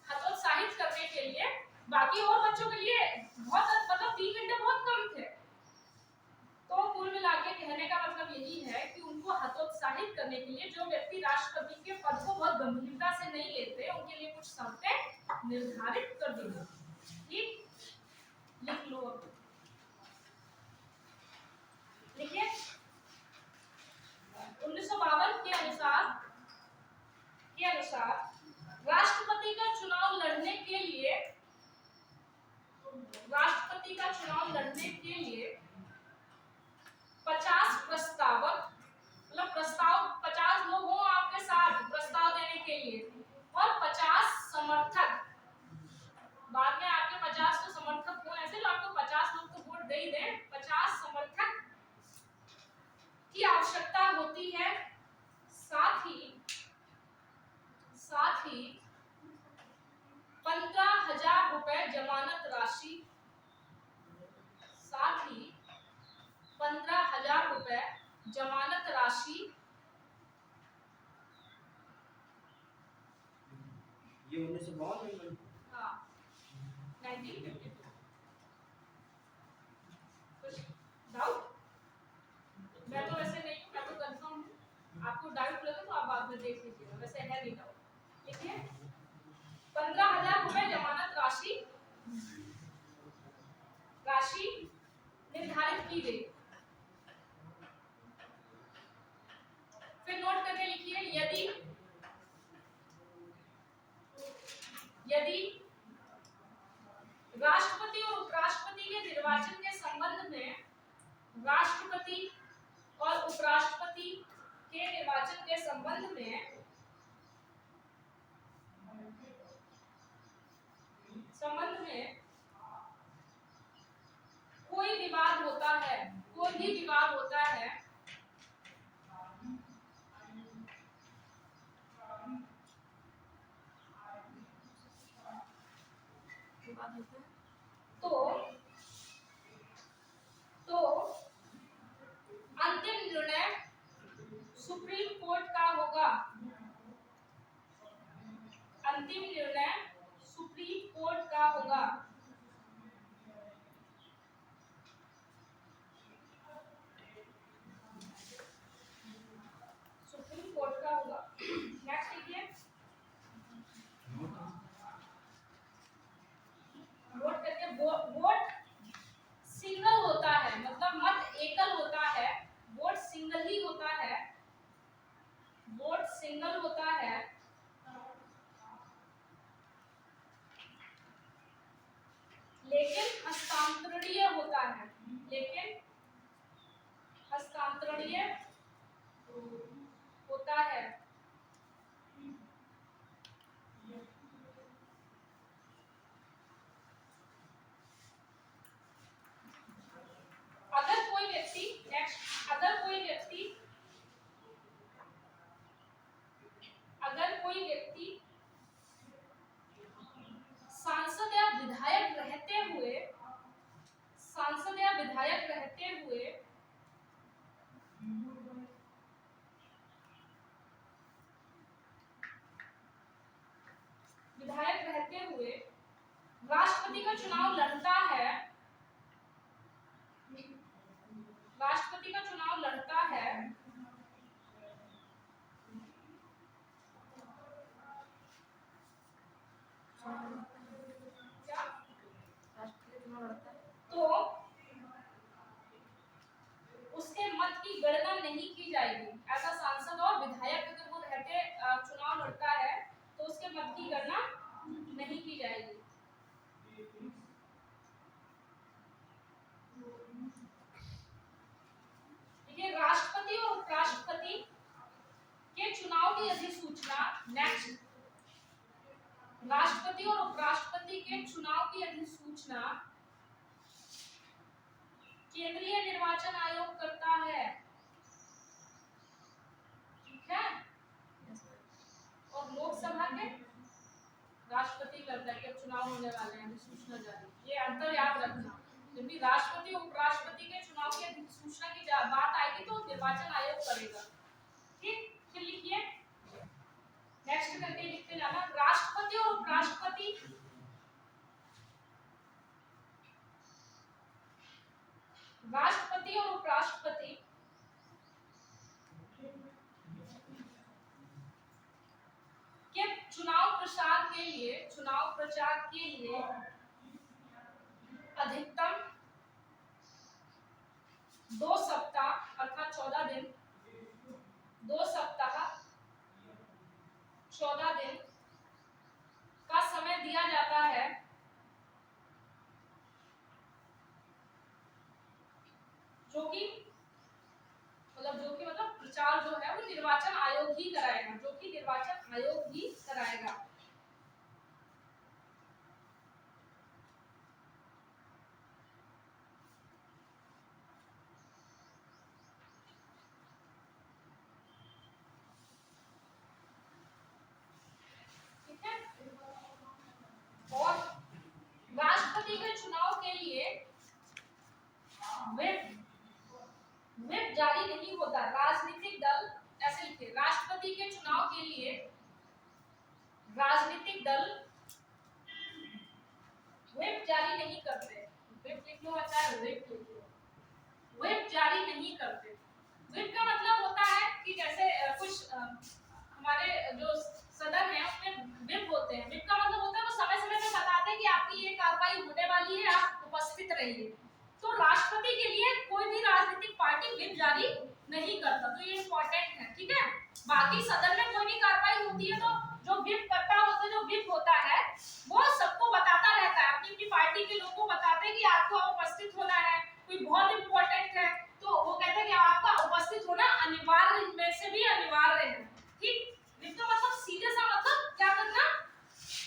हतोत्साहित करने के लिए बाकी और बच्चों के लिए बहुत मतलब 3 घंटे बहुत कम थे। तो कुल मिला के कहने का मतलब यही है कि उनको हतोत्साहित करने के लिए जो व्यक्ति राष्ट्रपति के पद को बहुत गंभीरता से नहीं लेते उनके लिए कुछ शर्तें निर्धारित कर दी गई। ठीक, लिख लो। देखिए 1952 के अनुसार राष्ट्रपति का चुनाव लड़ने के लिए 50 प्रस्तावक, मतलब प्रस्ताव 50 लोग हों आपके साथ प्रस्ताव देने के लिए, और 50 समर्थक। बाद में आपके 50 तो समर्थक हो ऐसे जो आपको 50 लोग तो वोट दे ही दें, 50 समर्थक की आवश्यकता होती है। साथ ही 15,000 रुपए जमानत राशि, साथ ही 15,000 रुपए जमानत राशि। ये 1952 में। हाँ 1952। कुछ डाउट? मैं तो वैसे नहीं हूँ, मैं तो कंफर्म हूँ। आपको डाउट लगे तो आप बाद में देख लीजिएगा, वैसे है नहीं डाउट। देखिए 15,000 रुपए जमानत राशि निर्धारित की गई। फिर नोट करके लिखिए, यदि राष्ट्रपति और उपराष्ट्रपति के निर्वाचन के संबंध में राष्ट्रपति और उपराष्ट्रपति के निर्वाचन के संबंध में कोई भी विवाद होता है, तो अंतिम निर्णय सुप्रीम कोर्ट का होगा। अंतिम निर्णय सुप्रीम का होगा? सुप्रीम कोर्ट का होगा। नेक्स्ट देखिए, वोट करके वोट सिंगल होता है, मतलब मत एकल होता है, वोट सिंगल ही होता है, वोट सिंगल होता है, लेकिन हस्तांतरणीय होता है, लेकिन हस्तांतरणीय होता है। अगर कोई व्यक्ति, नेक्स्ट, अगर कोई व्यक्ति सांसद या विधायक रहते हुए, सांसद या विधायक रहते हुए राष्ट्रपति का चुनाव लड़ता है, राष्ट्रपति का चुनाव लड़ता है, क्या राष्ट्रपति चुनाव लड़ता है तो उसके मत की गणना नहीं की जाएगी। ऐसा सांसद और विधायक अगर वो रहते चुनाव लड़ता है तो उसके मत की गणना नहीं की जाएगी। देखिए, राष्ट्रपति और उपराष्ट्रपति के चुनाव की अधिसूचना, नेक्स्ट, राष्ट्रपति और उपराष्ट्रपति के चुनाव की अधिसूचना केंद्रीय निर्वाचन आयोग करता है, ठीक है, और लोकसभा के राष्ट्रपति करता है कि अब चुनाव होने वाले हैं, अधिसूचना जारी। ये अंतर याद रखना, जब भी राष्ट्रपति और उपराष्ट्रपति के चुनाव की अधिसूचना की बात आएगी तो निर्वाचन आयोग करेगा, ठीक। फिर लिखिए, नेक्स्ट करके लिखते जाना, राष्ट्रपति और उपराष्ट्रपति के चुनाव प्रचार के लिए अधिकतम 2 सप्ताह अर्थात 14 दिन, 2 सप्ताह 14 दिन का समय दिया जाता है, जो कि मतलब प्रचार जो है वो निर्वाचन आयोग ही कराएगा, जो कि निर्वाचन आयोग ही कराएगा। ठीक है, और राष्ट्रपति के चुनाव के लिए व्हिप जारी नहीं होता। राजनीतिक दल, ऐसे लिखिए, राष्ट्रपति के चुनाव के लिए राजनीतिक दल व्हिप जारी नहीं करते। व्हिप लिख लो, अच्छा है, व्हिप लिख लो, व्हिप जारी नहीं करते। व्हिप का मतलब होता है कि जैसे कुछ हमारे जो सदन है उसमें व्हिप होते हैं। व्हिप का मतलब होता है वो समय समय पे बताते हैं कि आपकी ये कार्रवाई होने वाली है, आप उपस्थित रहिए। तो राष्ट्रपति के लिए कोई भी राजनीतिक पार्टी व्हिप जारी नहीं करता, तो ये इंपॉर्टेंट है, ठीक है। बाकी सदन में कोई भी कार्रवाई होती है तो जो व्हिप करता होता है, जो व्हिप होता है वो सबको बताता रहता है, अपनी अपनी पार्टी के लोगों को बताते हैं कि आपको उपस्थित होना है, कोई बहुत इंपॉर्टेंट है तो वो कहते हैं कि आपका उपस्थित होना अनिवार्य में से भी अनिवार्य है, ठीक। व्हिप का मतलब सीधे सा मतलब क्या करना,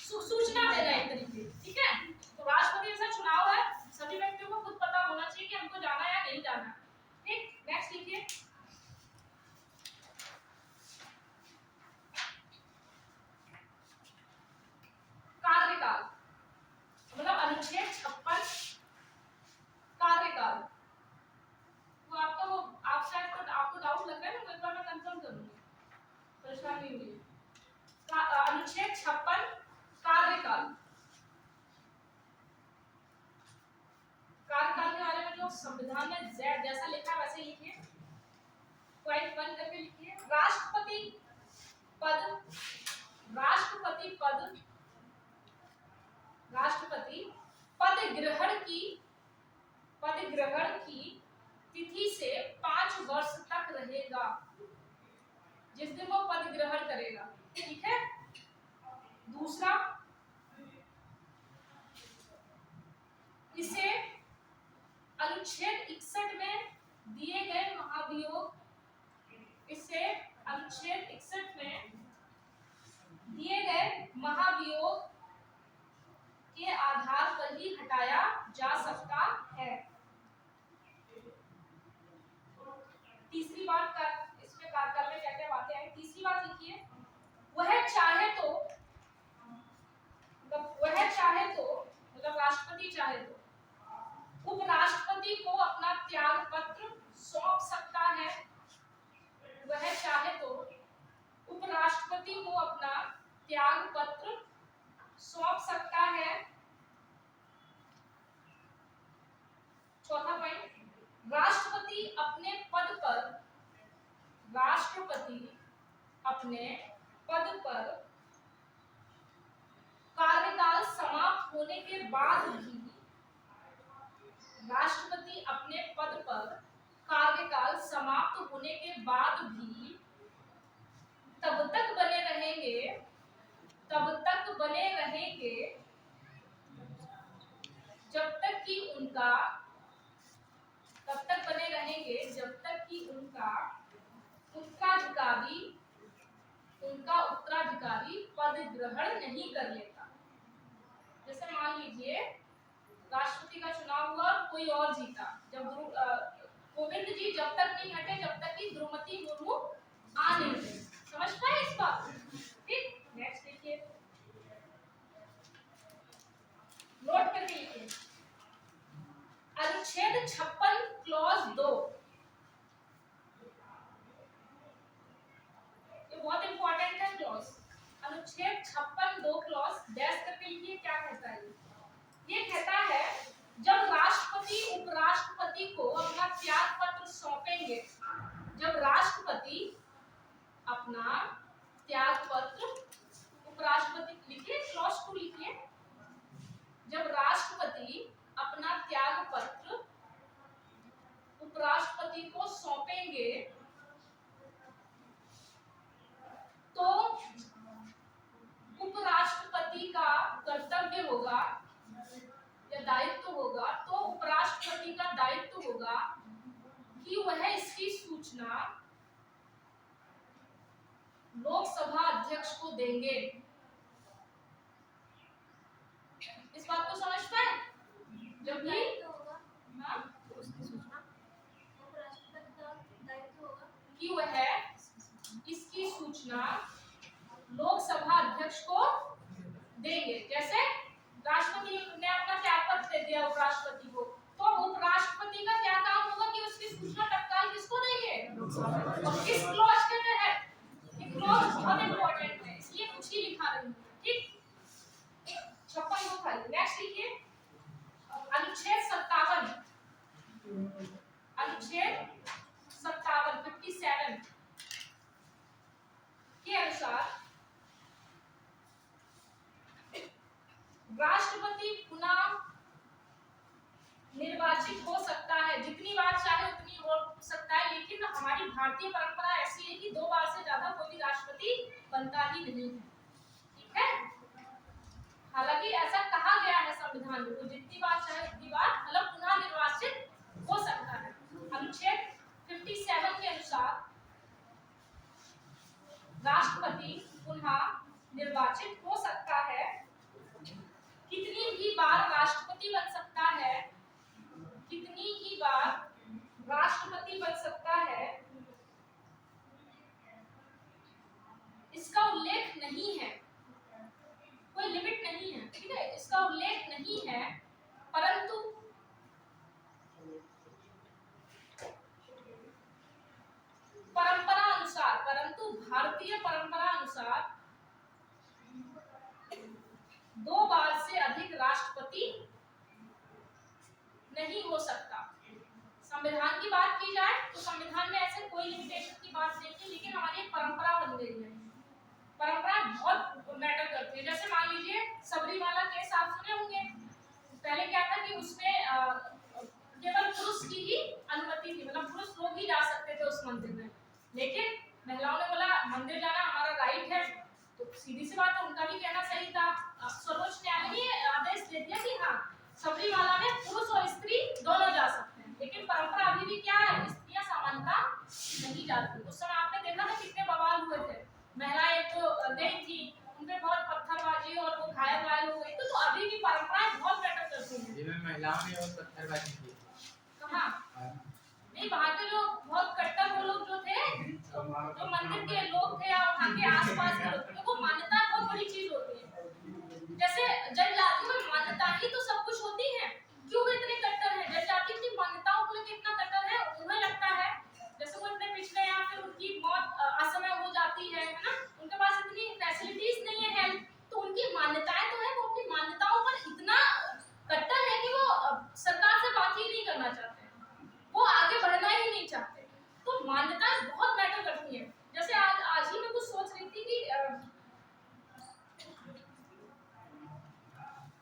सूचना देना एक तरीके, ठीक है। तो राष्ट्रपति जैसा चुनाव है, सभी व्यक्तियों को खुद पता होना चाहिए कि हमको जाना है या नहीं जाना, ठीक। नेक्स्ट लिखिए, संविधान में जैसा लिखा है वैसे लिखिए, पॉइंट 1 करके लिखिए। राष्ट्रपति पद, राष्ट्रपति पद, राष्ट्रपति पद ग्रहण की तिथि से 5 वर्ष तक रहेगा, जिस दिन वो पद ग्रहण करेगा, ठीक है। दूसरा, इसे अनुच्छेद 61 में दिए गए महाभियोग, इसे अनुच्छेद 61 में दिए गए महाभियोग के आधार पर ही हटाया जा सकता है। तीसरी बात कर, इसमें कार्यकाल में क्या क्या बातें आई, तीसरी बात लिखिए। वह चाहे तो मतलब राष्ट्रपति चाहे तो उपराष्ट्रपति को अपना त्याग पत्र सौंप सकता है। वह चाहे तो उपराष्ट्रपति को अपना त्याग पत्र सौंप सकता है। चौथा पॉइंट, राष्ट्रपति अपने पद पर कार्यकाल समाप्त होने के बाद भी, राष्ट्रपति अपने पद पर कार्यकाल समाप्त होने के बाद भी तब तक बने रहेंगे जब तक कि उनका उत्तराधिकारी पद ग्रहण नहीं कर लेता। जैसे मान लीजिए राष्ट्रपति का चुनाव हुआ, कोई और जीता, जब कोविंद जी जब तक नहीं हटे जब तक कि द्रौपदी मुर्मू आ नहीं गई। समझ पाए इस बात? ठीक, नेक्स्ट देखिए, नोट करके लिखिए। अनुच्छेद 56 क्लॉज 2, ये बहुत इंपॉर्टेंट है क्लॉज। अनुच्छेद 56 2 क्लॉज डैश करके लिखिए, क्या कहता है ये कहता है जब राष्ट्रपति उपराष्ट्रपति को अपना त्याग पत्र सौंपेंगे, जब राष्ट्रपति अपना त्याग पत्र, उपराष्ट्रपति लिखिए, क्लॉज 2 लिखिए, जब राष्ट्रपति अपना त्याग पत्र उपराष्ट्रपति को सौंपेंगे तो उपराष्ट्रपति का कर्तव्य होगा या दायित्व होगा, तो उपराष्ट्रपति का दायित्व होगा कि वह इसकी सूचना लोकसभा अध्यक्ष को देंगे। इस बात को समझता है? जब भी कि वह इसकी सूचना लोकसभा अध्यक्ष को देंगे। जैसे राष्ट्रपति ने अपना त्याग पत्र दे दिया उपराष्ट्रपति को, तो उपराष्ट्रपति का क्या काम होगा कि उसकी सूचना तत्काल किसको देंगे? और किस क्लॉज के तहत? ये क्लॉज बहुत इंपॉर्टेंट है, इसलिए कुछ ही लिखा रही हूं, ठीक। 56 को खाली। नेक्स्ट लिखिए, अनुच्छेद 57, अनुच्छेद 57 के अनुसार राष्ट्रपति पुनः निर्वाचित हो सकता है, जितनी बार चाहे उतनी हो सकता है, लेकिन हमारी भारतीय परंपरा ऐसी है कि 2 बार से ज्यादा कोई भी राष्ट्रपति बनता ही नहीं है, ठीक है। हालांकि ऐसा कहा गया है संविधान में, तो जितनी बार चाहे उतनी बार मतलब पुनः निर्वाचित हो सकता है। अनुच्छेद 57 के अनुसार राष्ट्रपति पुनः निर्वाचित हो सकता है। कितनी भी बार राष्ट्रपति बन सकता है, कितनी ही बार राष्ट्रपति बन सकता है, इसका उल्लेख नहीं है, कोई लिमिट नहीं है, ठीक है, इसका उल्लेख नहीं है। परंतु भारतीय परंपरा अनुसार 2 बार से अधिक राष्ट्रपति नहीं हो सकता। संविधान की बात की जाए तो संविधान में ऐसे कोई लिमिटेशन की बात नहीं है, लेकिन हमारी एक परंपरा बन गई है। परंपरा बहुत मैटर करती है। जैसे मान लीजिए सबरीमाला केस आप सुने होंगे। पहले क्या था कि उसमें केवल पुरुष की ही अनुमति थी, मतलब पुरुष लोग ही जा सकते थे उस मंदिर में, लेकिन महिलाओं ने बोला मंदिर जाना हमारा राइट है। तो सीधी सी बात है, उनका भी कहना सही था। सर्वोच्च न्यायालय ने आदेश दे दिया कि हाँ सबरीमाला में पुरुष और स्त्री दोनों जा सकते हैं, लेकिन परंपरा अभी भी क्या है, स्त्रियां सामान्यता नहीं जाती। उस समय आपने देखा था कितने बवाल हुए थे, महिलाएं तो गई थी, उनपे बहुत पत्थरबाजी और वो घायल हो गई। तो अभी भी परंपराएं बहुत मैटर करती हैं। जिनमें महिलाओं ने वो पत्थरबाजी की। कहाँ? नहीं, वहाँ के लोग बहुत कट्टर वो लोग जो थे, जो मंदिर के लोग थे या वहाँ के आसपास के लोग थे, वो मान्यता बहुत बड़ी चीज होती है। जैसे जनजाति में मान्यता ही तो सब कुछ होती है, क्यों वे इतने कट्टर हैं? जनजाति की मान्यताओं को लेकर इतना कट्टर है, उन्हें लगता है जैसे वो इतने पिछड़े हैं, फिर उनकी मौत असमय हो जाती है ना, उनके पास इतनी फैसिलिटीज नहीं है हेल्थ, तो उनकी मान्यताएं तो है, वो अपनी मान्यताओं पर इतना कट्टर है कि वो सरकार से बात ही नहीं करना चाहते, वो आगे बढ़ना ही नहीं चाहते। तो मान्यताएं बहुत मैटर करती हैं। जैसे आज ही मैं कुछ सोच रही थी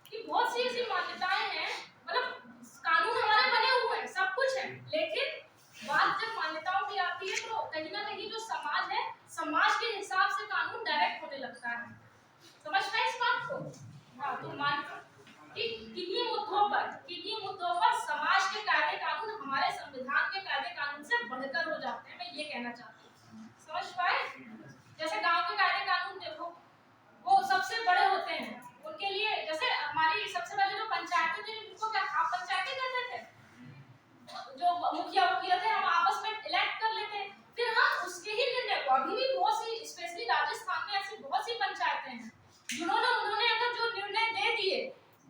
कि बहुत सी ऐसी मान्यताएं हैं, मतलब कानून हमारे बने हुए हैं, सब कुछ है, लेकिन बात जब मान्यताओं की आती है तो कहीं ना कहीं जो समाज है, समाज के हिसाब से कानून डायरेक्ट होने लगता है। समझना है इस बात को? हाँ, तो किन्हीं मुद्दों पर समाज के कायदे कानून हमारे संविधान के कायदे कानून से बढ़कर हो जाते हैं, मैं ये कहना चाहती हूँ। समझ पाए? जैसे गांव के कायदे कानून देखो, वो सबसे बड़े होते हैं, उनके लिए जैसे हमारी सबसे पहले जो पंचायतें थी, उनको क्या आप पंचायतें कहते थे, जो मुखिया थे हम आपस में इलेक्ट कर लेते, फिर हम उसके ही निर्णय को, अभी भी बहुत सी स्पेशली राजस्थान में ऐसी बहुत सी पंचायतें हैं उन्होंने अगर जो निर्णय दे दिए,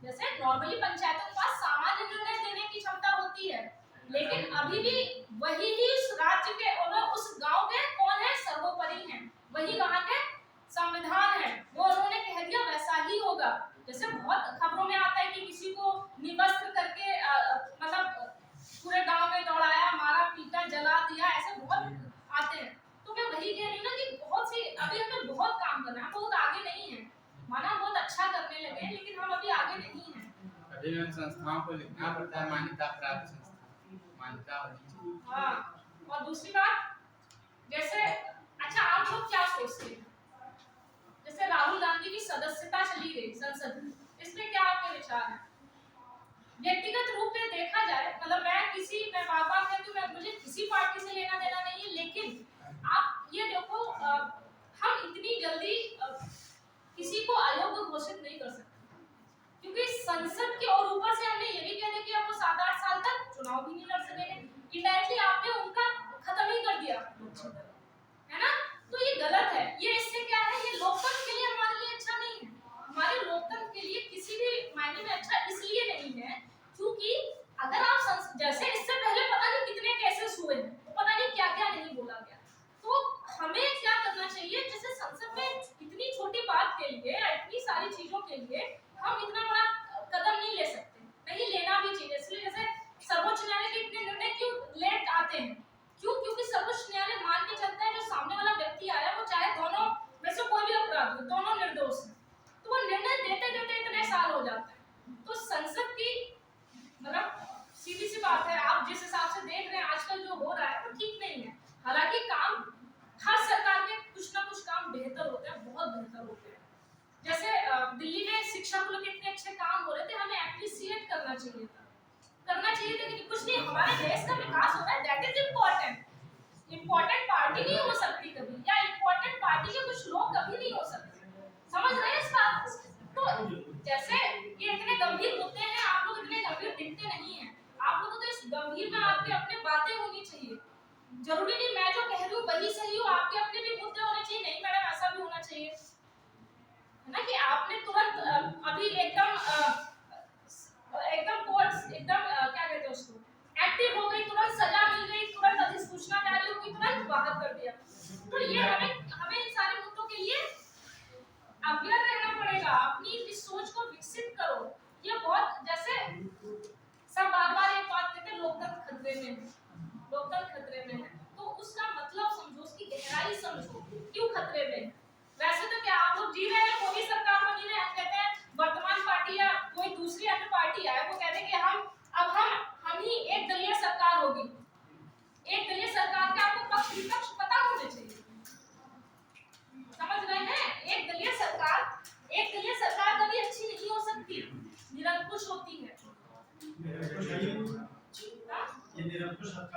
जैसे नॉर्मली पंचायतों के पास सामान्य निर्णय देने की क्षमता होती है, लेकिन अभी भी वही ही उस राज्य के और उस गांव के कौन है, सर्वोपरि हैं, वही वहां के संविधान है, वो उन्होंने कह दिया वैसा ही होगा। जैसे बहुत खबरों में आता है कि किसी को निवस्त्र करके मतलब पूरे गांव में दौड़ाया, मारा पीटा, जला दिया, ऐसे बहुत आते हैं। तो मैं वही कह रही हूँ ना कि बहुत सी अभी हमें बहुत काम करना है, बहुत आगे नहीं है, माना बहुत अच्छा करने लगे, लेकिन हम अभी आगे नहीं हैं। अभी उन संस्थाओं को लिखना पड़ता है, मान्यता प्राप्त संस्था, मान्यता होनी चाहिए। हाँ, और दूसरी बात, जैसे अच्छा आप लोग क्या सोचते हैं, जैसे राहुल गांधी की सदस्यता चली गई संसद में, इस पे क्या आपके विचार हैं? व्यक्तिगत रूप में देखा जाए, मतलब मैं बार-बार कहती हूँ, मुझे किसी पार्टी से लेना देना नहीं है, लेकिन आप ये देखो हम इतनी जल्दी किसी को अयोग्य घोषित नहीं कर सकते, क्योंकि संसद के और ऊपर से हमने ये भी कह दिया कि अब वो 7-8 साल तक चुनाव भी नहीं लड़ सकेंगे, इनडायरेक्टली आपने उनका खत्म ही कर दिया, है ना? तो ये गलत है। ये इससे क्या है, ये लोकतंत्र के लिए हमारे लिए अच्छा नहीं है, हमारे लोकतंत्र के लिए किसी भी मायने में अच्छा इसलिए नहीं है क्योंकि अगर आप जैसे इससे पहले पता नहीं कितने केसेस हुए हैं, पता नहीं क्या क्या नहीं बोला गया, तो हमें क्या करना चाहिए, जैसे संसद में इतनी छोटी बात के लिए या इतनी सारी चीजों के लिए हम इतना बड़ा कदम नहीं ले सकते, नहीं लेना भी चाहिए। इसलिए जैसे सर्वोच्च न्यायालय के इतने निर्णय क्यों लेट आते हैं, क्योंकि सर्वोच्च न्यायालय मान के चलता है जो सामने वाला व्यक्ति आया वो चाहे दोनों में से कोई भी अपराध हो, दोनों निर्दोष हैं, तो वो निर्णय देते देते इतने साल हो जाते हैं। तो संसद की मतलब सीधी सी बात है, आप जिस हिसाब से देख रहे हैं आजकल जो हो रहा है वो ठीक नहीं है। हालांकि काम हर सरकार के कुछ ना कुछ काम बेहतर होते हैं, बहुत बेहतर होते हैं। जैसे दिल्ली में शिक्षा को लेकर इतने अच्छे काम हो रहे थे, हमें एप्रिशिएट करना चाहिए था कि कुछ नहीं, हमारे देश का विकास हो रहा है, दैट इज इम्पोर्टेंट पार्टी नहीं हो सकती कभी, या इम्पोर्टेंट पार्टी के कुछ लोग कभी नहीं हो सकते, समझ रहे हैं इस बात को? तो जैसे ये इतने गंभीर मुद्दे हैं, आप लोग इतने गंभीर दिखते नहीं हैं, आप लोगों को तो इस गंभीर में आपके अपने बातें होनी चाहिए, जरूरी नहीं मैं जो कह रही हूँ वही सही हो, आपके अपने भी मुद्दे होने चाहिए, नहीं मैडम ऐसा भी होना चाहिए, है ना? कि आपने तुरंत अभी एकदम कोर्ट एकदम क्या कहते हैं उसको, एक्टिव हो गई, तुरंत सजा मिल गई, तुरंत अधिसूचना जारी होगी, तुरंत बाहर कर दिया। तो ये हमें इन सारे मुद्दों के लिए अवेयर रहना पड़ेगा, अपनी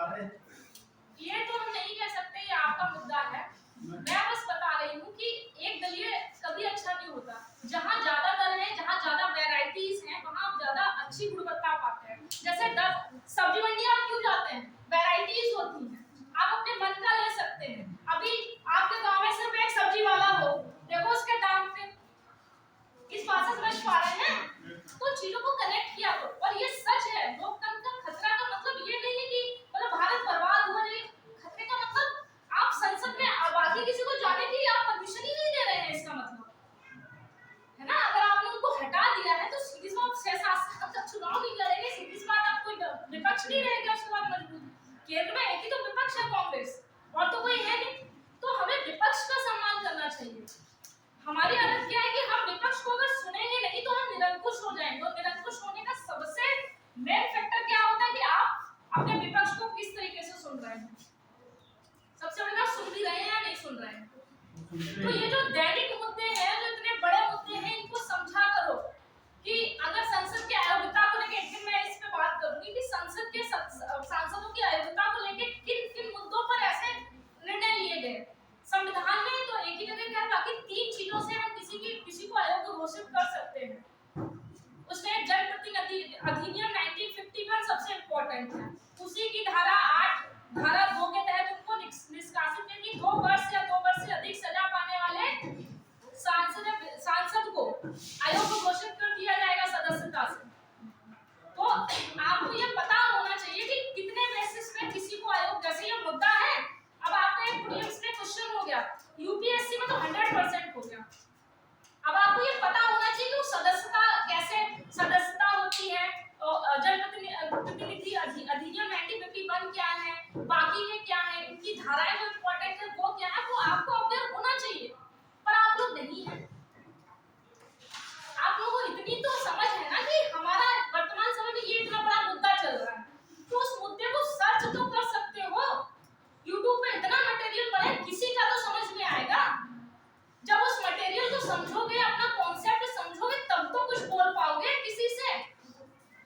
ये तो हम नहीं कह सकते, ये आपका मुद्दा है। मैं बस बता रही हूँ कि एक दलीय कभी अच्छा नहीं होता। जहाँ ज्यादा दल है, जहाँ ज्यादा वैरायटीज हैं, वहाँ आप ज्यादा अच्छी गुणवत्ता पाते हैं। जैसे 10 सब्जी मंडी आप क्यों जाते हैं? वैरायटीज होती हैं, आप अपने मन का ले सकते हैं। अभी आपके गांव में सिर्फ एक सब्जी वाला हो, देखो उसके दाम पे, इस बात से समझ पा रहे हैं? तो चीजों को कनेक्ट किया करो। और ये सच है, लोकतंत्र का खतरा का मतलब ये नहीं है कि मतलब भारत बर्बाद हुआ। ये खतरे का मतलब आप संसद में बाकी किसी को जाने की आप परमिशन ही नहीं दे रहे हैं, इसका मतलब है ना। अगर आपने उनको हटा दिया है तो सीधी सी बात 6-7 साल तक चुनाव नहीं लड़ेंगे, सीधी सी बात आप कोई विपक्ष नहीं रहेगा उसके बाद मजबूत। केंद्र में एक ही तो विपक्ष है, कांग्रेस, और तो कोई है नहीं। तो हमें विपक्ष का सम्मान करना चाहिए। हमारी आदत क्या है कि हम विपक्ष को अगर सुनेंगे नहीं तो हम निरंकुश हो जाएंगे। और निरंकुश होने का सबसे मेन फैक्टर क्या होता है कि आप अपने विपक्ष को किस तरीके से सुन रहे हैं। सबसे बड़ी बात, सुन भी रहे हैं या नहीं सुन रहे हैं। तो ये जो दैनिक मुद्दे हैं, जो इतने बड़े मुद्दे हैं, इनको समझा करो कि अगर संसद की अयोग्यता को लेकर, एक दिन मैं इस पे बात करूंगी कि संसद के सांसदों की अयोग्यता को लेकर किन किन मुद्दों पर ऐसे निर्णय लिए गए। संविधान में तो एक ही जगह क्या है, बाकी 3 चीजों से हम किसी को अयोग्य घोषित कर सकते हैं। उसमें जनप्रतिनिधि अधिनियम 1951 सबसे इम्पोर्टेंट है। उसी की धारा 2 के तहत उनको निष्कासित है कि 2 वर्ष या 2 वर्ष से अधिक सजा पाने वाले सांसद को अयोग्य घोषित कर दिया जाएगा सदस्यता से। तो आपको ये पता होना चाहिए कि कितने बेसिस पे किसी को अयोग्य, जैसे ये मुद्दा है। अब आपका एक प्रीलिम्स में क्वेश्चन हो गया, यूपीएससी में तो 100% हो गया। अब आपको ये पता होना चाहिए कि वो सदस्यता होती है, जनप्रतिनिधि अधिनियम 1951 क्या है, बाकी के क्या है, इनकी धाराएं जो इंपॉर्टेंट है वो क्या है, वो आपको अवेयर होना चाहिए। पर आप लोग नहीं है। आप लोगों को इतनी तो समझ है ना कि हमारा वर्तमान समय में ये इतना बड़ा मुद्दा चल रहा है, तो उस मुद्दे को सर्च तो कर सकते हो। YouTube पे इतना मटेरियल पड़ा है, किसी का तो समझ में आएगा। जब उस मटेरियल को समझोगे, अपना कॉन्सेप्ट समझोगे, तब तो कुछ बोल पाओगे किसी से।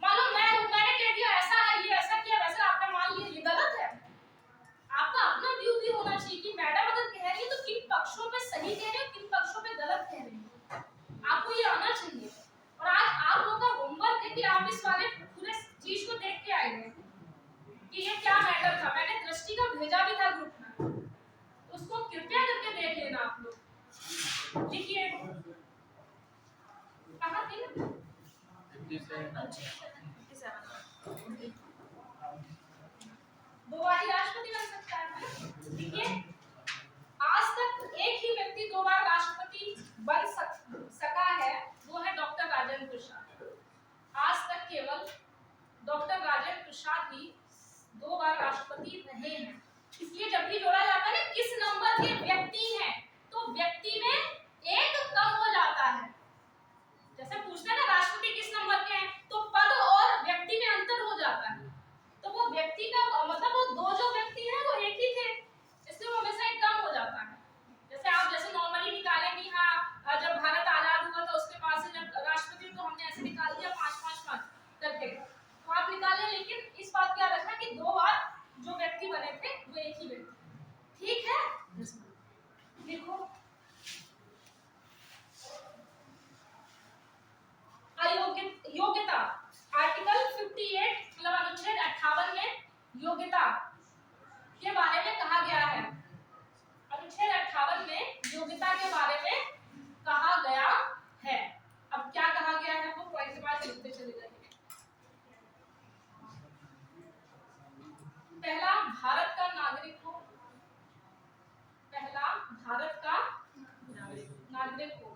मान लो मैंने कह दिया ऐसा है, ये ऐसा किया, वैसा आपने मान लिया, ये गलत है। आपका अपना व्यू भी होना चाहिए कि मैडम अगर कह रही है तो किन पक्षों पे सही कह रही है, किन पक्षों पे गलत कह रही है, आपको ये आना चाहिए। और आज आप लोगों का होमवर्क है कि आप इस वाले पूरे चीज को देख के आएंगे कि ये क्या मैटर था। मैंने दृष्टि का भेजा भी था ग्रुप में, उसको कृपया करके देख लेना आप लोग। लिखिए कहाँ थी? 57 2 बार राष्ट्रपति बन सकता है। देखिए, आज तक एक ही व्यक्ति 2 बार राष्ट्रपति बन सका है, वो है डॉक्टर राजेंद्र प्रसाद। आज तक केवल डॉक्टर राजेंद्र प्रसाद ही 2 बार राष्ट्रपति रहे हैं। इसलिए जब भी जोड़ा जाता है ना किस नंबर के व्यक्ति हैं, तो व्यक्ति में 1 कम हो जाता है। जैसे पूछते हैं ना राष्ट्रपति किस नंबर के हैं, तो पद और व्यक्ति में अंतर हो जाता है। तो वो व्यक्ति का मतलब वो 2 जो व्यक्ति हैं वो एक ही थे, इसलिए वो हमेशा 1 कम हो जाता है। जैसे आप नॉर्मली निकालेंगे, हाँ जब भारत आजाद हुआ तो उसके पास से जब राष्ट्रपति तो हमने ऐसे निकाल दिया 5-5 करके, तो आप निकालें। लेकिन इस बात का याद रखना कि 2 बार जो व्यक्ति बने थे वो एक ही व्यक्ति। ठीक है, देखो योग्यता आर्टिकल 58 मतलब अनुच्छेद 58 में योग्यता के बारे में कहा गया है। अनुच्छेद 58 में योग्यता के बारे में कहा गया है। अब क्या कहा गया है वो पॉइंट के बाद लिखते चले जाइए। पहला, भारत का नागरिक हो। पहला, भारत का नागरिक हो।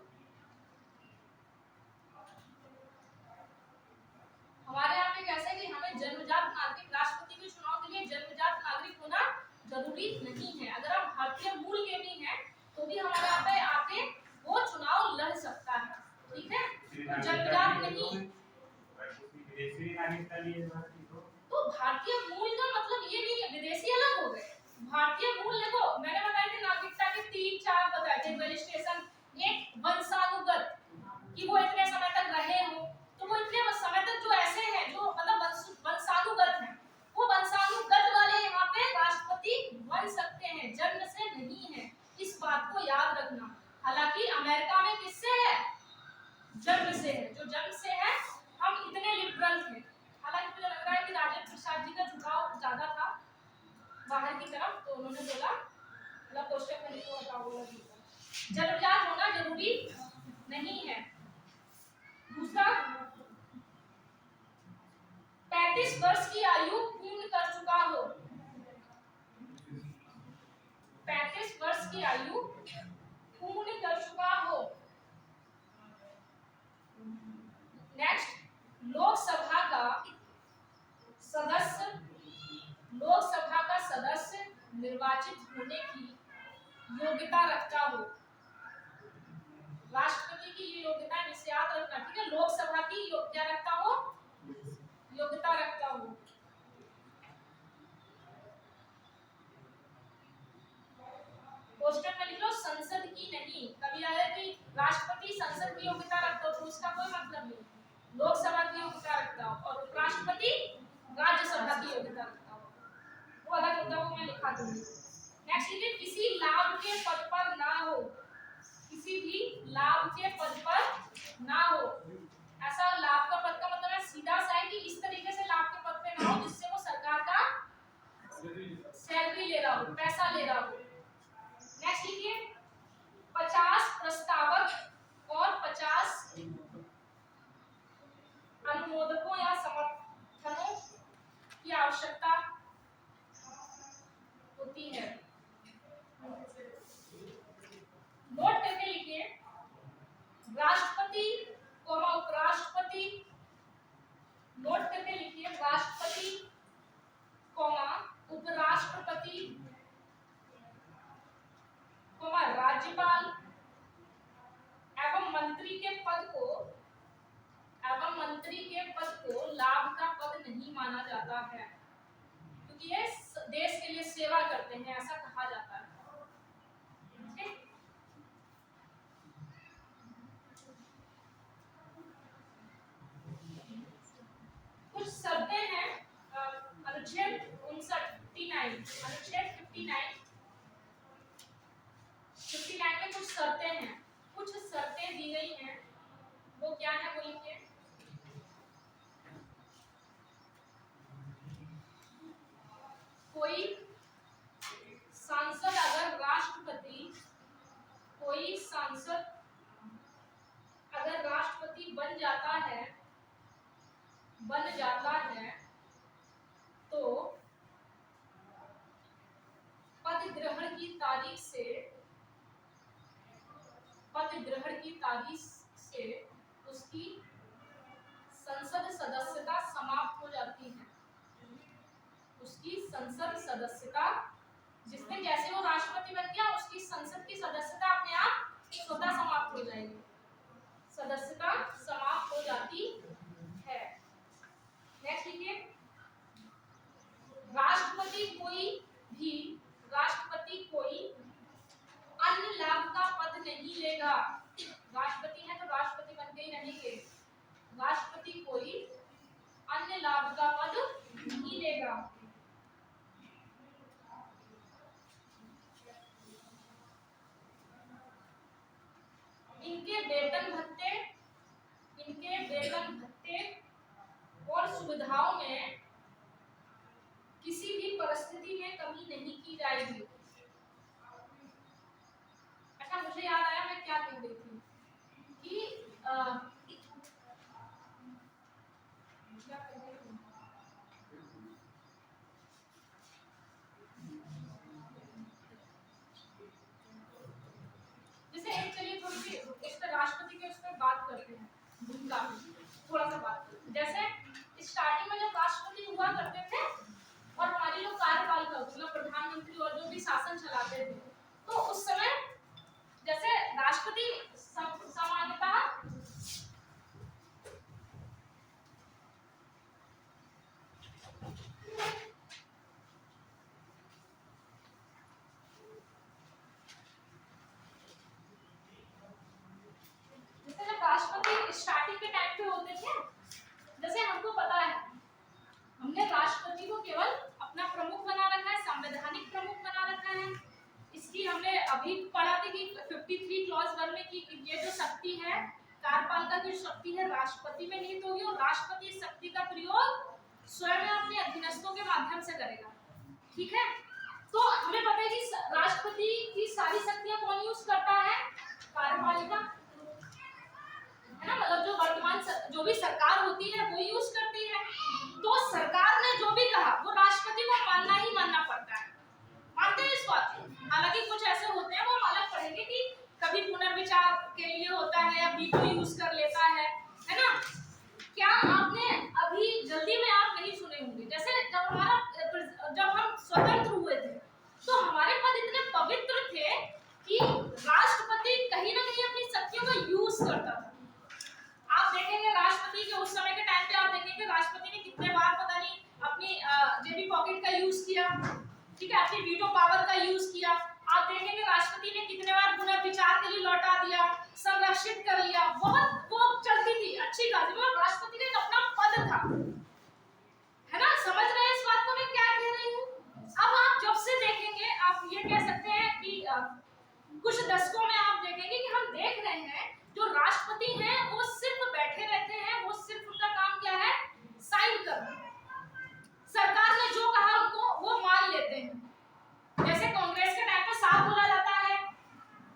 हमारे यहाँ पे कैसे कि हमें जन्मजात नागरिक, राष्ट्रपति के चुनाव के लिए जन्मजात नागरिक होना जरूरी नहीं है। अगर आप भारतीय मूल के भी हैं तो भी हमारे यहाँ पे आके वो चुनाव लड़ सकता है। ठीक है, तो जन्मजात नहीं। तो भारतीय मूल का मतलब ये नहीं है विदेशी अलग हो गए। भारतीय मूल देखो, मैंने बताया कि नागरिकता के 3-4 बताए थे, रजिस्ट्रेशन, एक वंशानुगत कि वो इतने समय तक रहे हो, तो वो इतने समय तक जो ऐसे हैं जो मतलब वंशानुगत हैं, वो वंशानुगत वाले यहाँ योग्यता रखता हो। राष्ट्रपति की ये योग्यता है, इसे याद रखना, ठीक है। लोकसभा की क्या रखता हो, योग्यता रखता हो। क्वेश्चन में लिख लो संसद की नहीं। कभी आया कि राष्ट्रपति संसद की योग्यता रखता हो तो उसका कोई मतलब नहीं। लोकसभा की योग्यता रखता हो और उपराष्ट्रपति राज्यसभा की योग्यता रखता हो, वो अलग होता है, वो मैं लिखा दूंगी। नेक्स्ट लिखिए किसी लाभ के पद पर ना हो। किसी भी लाभ के पद पर ना हो। ऐसा लाभ का पद का मतलब है सीधा सा है कि इस तरीके से लाभ के पद पे ना हो जिससे वो सरकार का सैलरी ले रहा हो, पैसा ले रहा हो। नेक्स्ट लिखिए 50 प्रस्तावक और 50 अनुमोदकों या समर्थनों की आवश्यकता होती है। नोट करके लिखिए राष्ट्रपति कौमा उपराष्ट्रपति। नोट करके लिखिए राष्ट्रपति कौमा उपराष्ट्रपति कौमा राज्यपाल एवं मंत्री के पद को लाभ का पद नहीं माना जाता है, क्योंकि ये देश के लिए सेवा करते हैं, ऐसा कहा जाता है। ठीक? कुछ शर्तें हैं अनुच्छेद 59 में कुछ शर्तें हैं, कुछ शर्तें दी गई हैं, वो क्या है वो लिखिए। कोई सांसद अगर राष्ट्रपति बन जाता है तो पद ग्रहण की तारीख से उसकी संसद सदस्यता समाप्त हो जाती है। उसकी संसद सदस्यता जिसने जैसे वो राष्ट्रपति बन गया उसकी संसद की सदस्यता अपने आप स्वतः समाप्त हो जाएगी, सदस्यता समाप्त हो जाती है। नेक्स्ट लिखिए राष्ट्रपति कोई अन्य लाभ का पद नहीं लेगा। राष्ट्रपति है तो राष्ट्रपति बन के ही रहेंगे। राष्ट्रपति कोई अन्य लाभ का पद नहीं लेगा। इनके वेतन भत्ते और सुविधाओं में किसी भी परिस्थिति में कमी नहीं की जाएगी। अच्छा मुझे याद आया मैं क्या कह रही थी कि जैसे एक चलिए थोड़ी सी इस पर राष्ट्रपति के उस पर बात करते हैं, भूमिका थोड़ा सा बात करते हैं। जैसे स्टार्टिंग में जब राष्ट्रपति हुआ करते थे और हमारी जो कार्यपालिका मतलब प्रधानमंत्री और जो भी शासन चलाते थे, तो उस समय जैसे राष्ट्रपति सामान्यतः राष्ट्रपति स्टार्टिंग के टाइम पे होते थे, जैसे हमको पता है हमने राष्ट्रपति को केवल अपना प्रमुख बना रखा है, संवैधानिक प्रमुख बना रखा है। इसकी हमने अभी पढ़ा था कि 53 क्लॉज 1 में कि ये जो शक्ति है कार्यपालिका की शक्ति है राष्ट्रपति में निहित होगी और राष्ट्रपति इस शक्ति का प्रयोग स्वयं अपने अधीनस्थों के माध्यम से करेगा। ठीक है, तो हमें पता है कि राष्ट्रपति की सारी शक्तियां कौन यूज करता है, कार्यपालिका है ना, मतलब जो वर्तमान जो भी सरकार होती है वो यूज करती है। तो सरकार ने जो भी कहा वो राष्ट्रपति को मानना ही मानना पड़ता है। मानते हैं इस बात को? हालांकि कुछ ऐसे होते हैं वो अलग पढ़ेंगे कि कभी पुनर्विचार के लिए होता है या वीटो यूज कर लेता है ना। क्या आपने अभी जल्दी में आप नहीं सुने होंगे, जैसे जब हम स्वतंत्र हुए थे तो हमारे पद इतने पवित्र थे राष्ट्रपति के उस समय के टाइम पे आप देखेंगे राष्ट्रपति ने कितने बार पता नहीं अपनी जेबी पॉकेट का यूज किया, ठीक है, अपनी वीटो पावर का यूज किया। आप देखेंगे राष्ट्रपति ने कितने बार पुनर्विचार के लिए लौटा दिया, संरक्षित कर लिया, बहुत वो चलती थी अच्छी खासी, मतलब राष्ट्रपति का एक अपना पद था, है ना। समझ रहे हैं इस बात को मैं क्या कह रही हूँ। अब आप जब से देखेंगे आप ये कह सकते हैं कि कुछ दशकों में आप देखेंगे कि हम देख रहे हैं जो राष्ट्रपति हैं वो सिर्फ बैठे रहते हैं, वो सिर्फ उनका काम क्या है, साइन करना। सरकार ने जो कहा उनको वो मान लेते हैं। जैसे कांग्रेस के टाइम पे साफ बोला जाता है,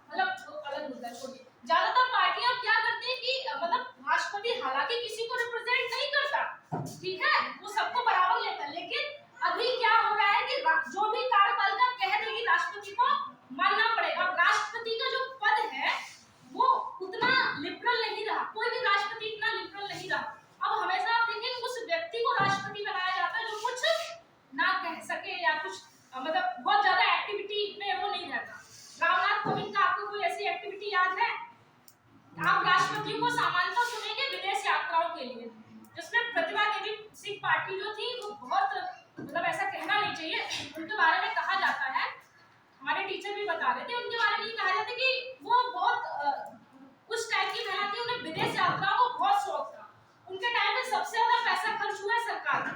मतलब अलग मुद्दा छोड़िए, ज्यादातर पार्टियां क्या करती हैं कि मतलब राष्ट्रपति हालांकि किसी को रिप्रेजेंट नहीं करता, ठीक है, वो सबको बराबर लेता है, लेकिन अभी क्या हो रहा है कि जो भी कार्यपालिका कह देगी राष्ट्रपति को मानना पड़ेगा। राष्ट्रपति का जो पद है वो उतना लिबरल नहीं रहा, कोई भी राष्ट्रपति इतना लिबरल नहीं रहा। अब हमेशा आप देखेंगे उस व्यक्ति को राष्ट्रपति बनाया जाता है जो कुछ ना कह सके या कुछ मतलब बहुत ज्यादा एक्टिविटी में वो नहीं रहता। रामनाथ कोविंद का आपको कोई ऐसी एक्टिविटी याद है? आप राष्ट्रपति को सामान्यतः सुनेंगे विदेश यात्राओं के लिए, जिसमें प्रतिभा देवी सिंह पाटिल जो थी वो बहुत मतलब ऐसा कहना नहीं चाहिए, उनके बारे में कहा जाता है, हमारे टीचर भी बता रहे थे, उनके बारे में ये कहा जाता है कि वो बहुत उस टाइप की महिला थी, उन्हें विदेश यात्राओं को बहुत शौक था। उनके टाइम पे सबसे ज्यादा पैसा खर्च हुआ है सरकार का,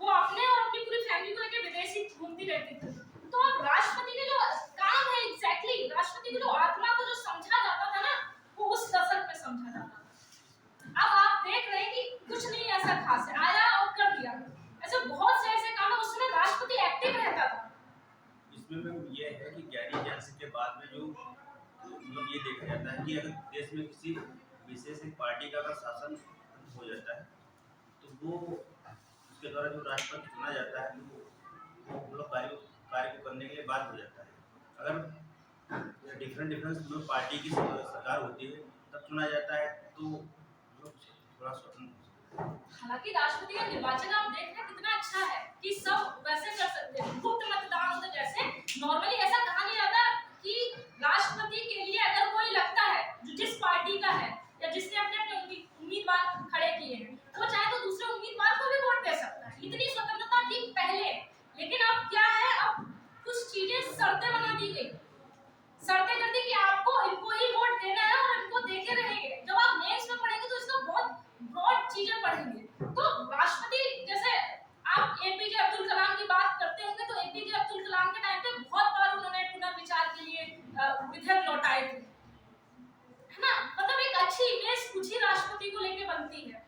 वो अपने और अपनी पूरी फैमिली को लेकर विदेश ही घूमती रहती थी। तो अब राष्ट्रपति के जो काम है एग्जैक्टली राष्ट्रपति की जो आत्मा को जो समझा जाता था ना वो उस दशक में समझा जाता था। अब आप देख रहे हैं कि कुछ नहीं ऐसा खास है, आया और कर दिया, ऐसे बहुत से ऐसे काम है उसमें राष्ट्रपति एक्टिव रहता था। इसमें मैम ये है कि ज्ञानी जैसे के बाद में जो मतलब ये देखा जाता है कि अगर देश में किसी विशेष एक पार्टी का अगर शासन हो जाता है तो वो उसके द्वारा जो राष्ट्रपति चुना जाता है तो वो मतलब कार्य को करने के लिए बाध्य हो जाता है। अगर डिफरेंट पार्टी की सरकार होती है तब चुना जाता है तो थोड़ा स्वतंत्र। हालांकि राष्ट्रपति का निर्वाचन आप देख रहे हैं कितना अच्छा है कि सब वैसे कर सकते हैं, गुप्त मतदान होता है, जैसे नॉर्मली ऐसा कहा नहीं जाता कि राष्ट्रपति के लिए अगर कोई लगता है जो जिस पार्टी का है या जिसने अपने अपने उम्मीदवार खड़े किए हैं वो चाहे तो दूसरे उम्मीदवार को भी वोट दे सकता है, इतनी स्वतंत्रता थी पहले। लेकिन अब क्या है, अब कुछ चीजें शर्तें बना दी गई, शर्तें कर दी कि आपको इनको ही वोट देना है और इनको देके रहेंगे। जब आप मेंस में पढ़ेंगे तो इसका बहुत ब्रॉड चीजें पढ़ेंगे। तो राष्ट्रपति जैसे आप एपीजे अब्दुल कलाम की बात करते होंगे तो एपीजे अब्दुल कलाम के टाइम पे बहुत बार उन्होंने पुनर्विचार के लिए विधेयक लौटाए थे, है ना। मतलब एक अच्छी इमेज कुछ ही राष्ट्रपति को लेके बनती है।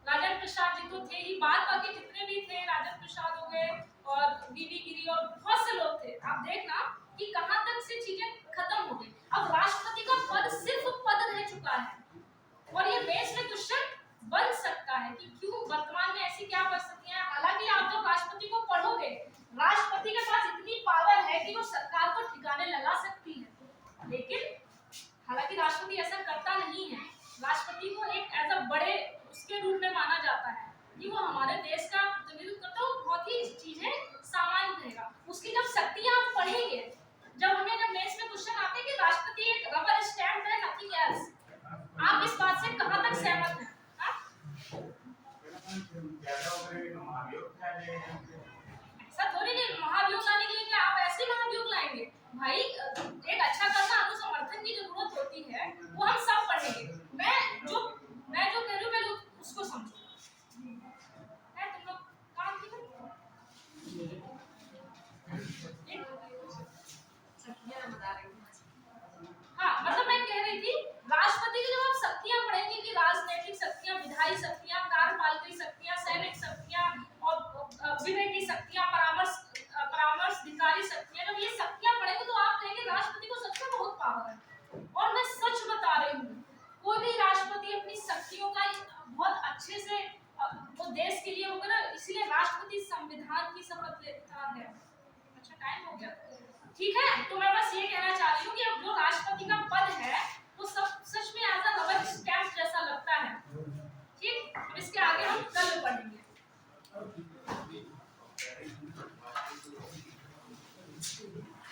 राजेंद्र प्रसाद जी तो थे ही, बाद बाकी जितने भी थे, राजेंद्र प्रसाद हो गए और बीबी गिरी और बहुत से लोग थे। आप देखना कि कहां तक से चीजें खत्म हो गई। अब राष्ट्रपति का पद सिर्फ पद रह चुका है और ये बेस में क्वेश्चन बन सकता है कि क्यों वर्तमान में ऐसी क्या परिस्थितियां हैं। हालांकि आप जब राष्ट्रपति को पढ़ोगे, राष्ट्रपति के पास इतनी पावर है कि वो सरकार को ठिकाने लगा सकती है, लेकिन हालांकि राष्ट्रपति ऐसा करता नहीं है। राष्ट्रपति को एक एज अ बड़े उसके रूप में माना जाता है कि वो हमारे देश का प्रतिनिधित्व करता है, वो बहुत ही चीजें सामान्य रहेगा। उसकी जब शक्तियां आप पढ़ेंगे, जब मेंस में क्वेश्चन आते हैं कि राष्ट्रपति एक रबर स्टैम्प है, नथिंग एल्स, आप इस बात से कहां तक सहमत हैं? ऐसा थोड़ी नहीं महाभियोग लाने के लिए कि आप ऐसे महाभियोग लाएंगे भाई, एक अच्छा खासा अनुसमर्थन की जरूरत होती है, वो हम सब पढ़ेंगे। मैं जो कह रही हूँ पहले उसको समझो, है तुम लोग काम की हाँ, मतलब मैं कह रही थी राष्ट्रपति की जब आप शक्तियां पढ़ेंगे कि राजनीतिक शक्तियां, विधायी शक्तियां, कार्यपालिकी शक्तियां, सैनिक शक्तियां और विवेकी शक्तियां, परामर्शधिकारी शक्तियां, जब ये शक्तियां पढ़ेंगे तो आप कहेंगे राष्ट्रपति को सच में बहुत पावर है। और मैं सच बता रही हूँ, कोई भी राष्ट्रपति अपनी शक्तियों का बहुत अच्छे से वो देश के लिए होगा ना, इसलिए राष्ट्रपति संविधान की शपथ लेता है। अच्छा टाइम हो गया, ठीक है। तो मैं बस ये कहना चाह रही हूँ कि अब जो राष्ट्रपति का पद है वो सब सच में ऐसा रबर स्टैम्प जैसा लगता है,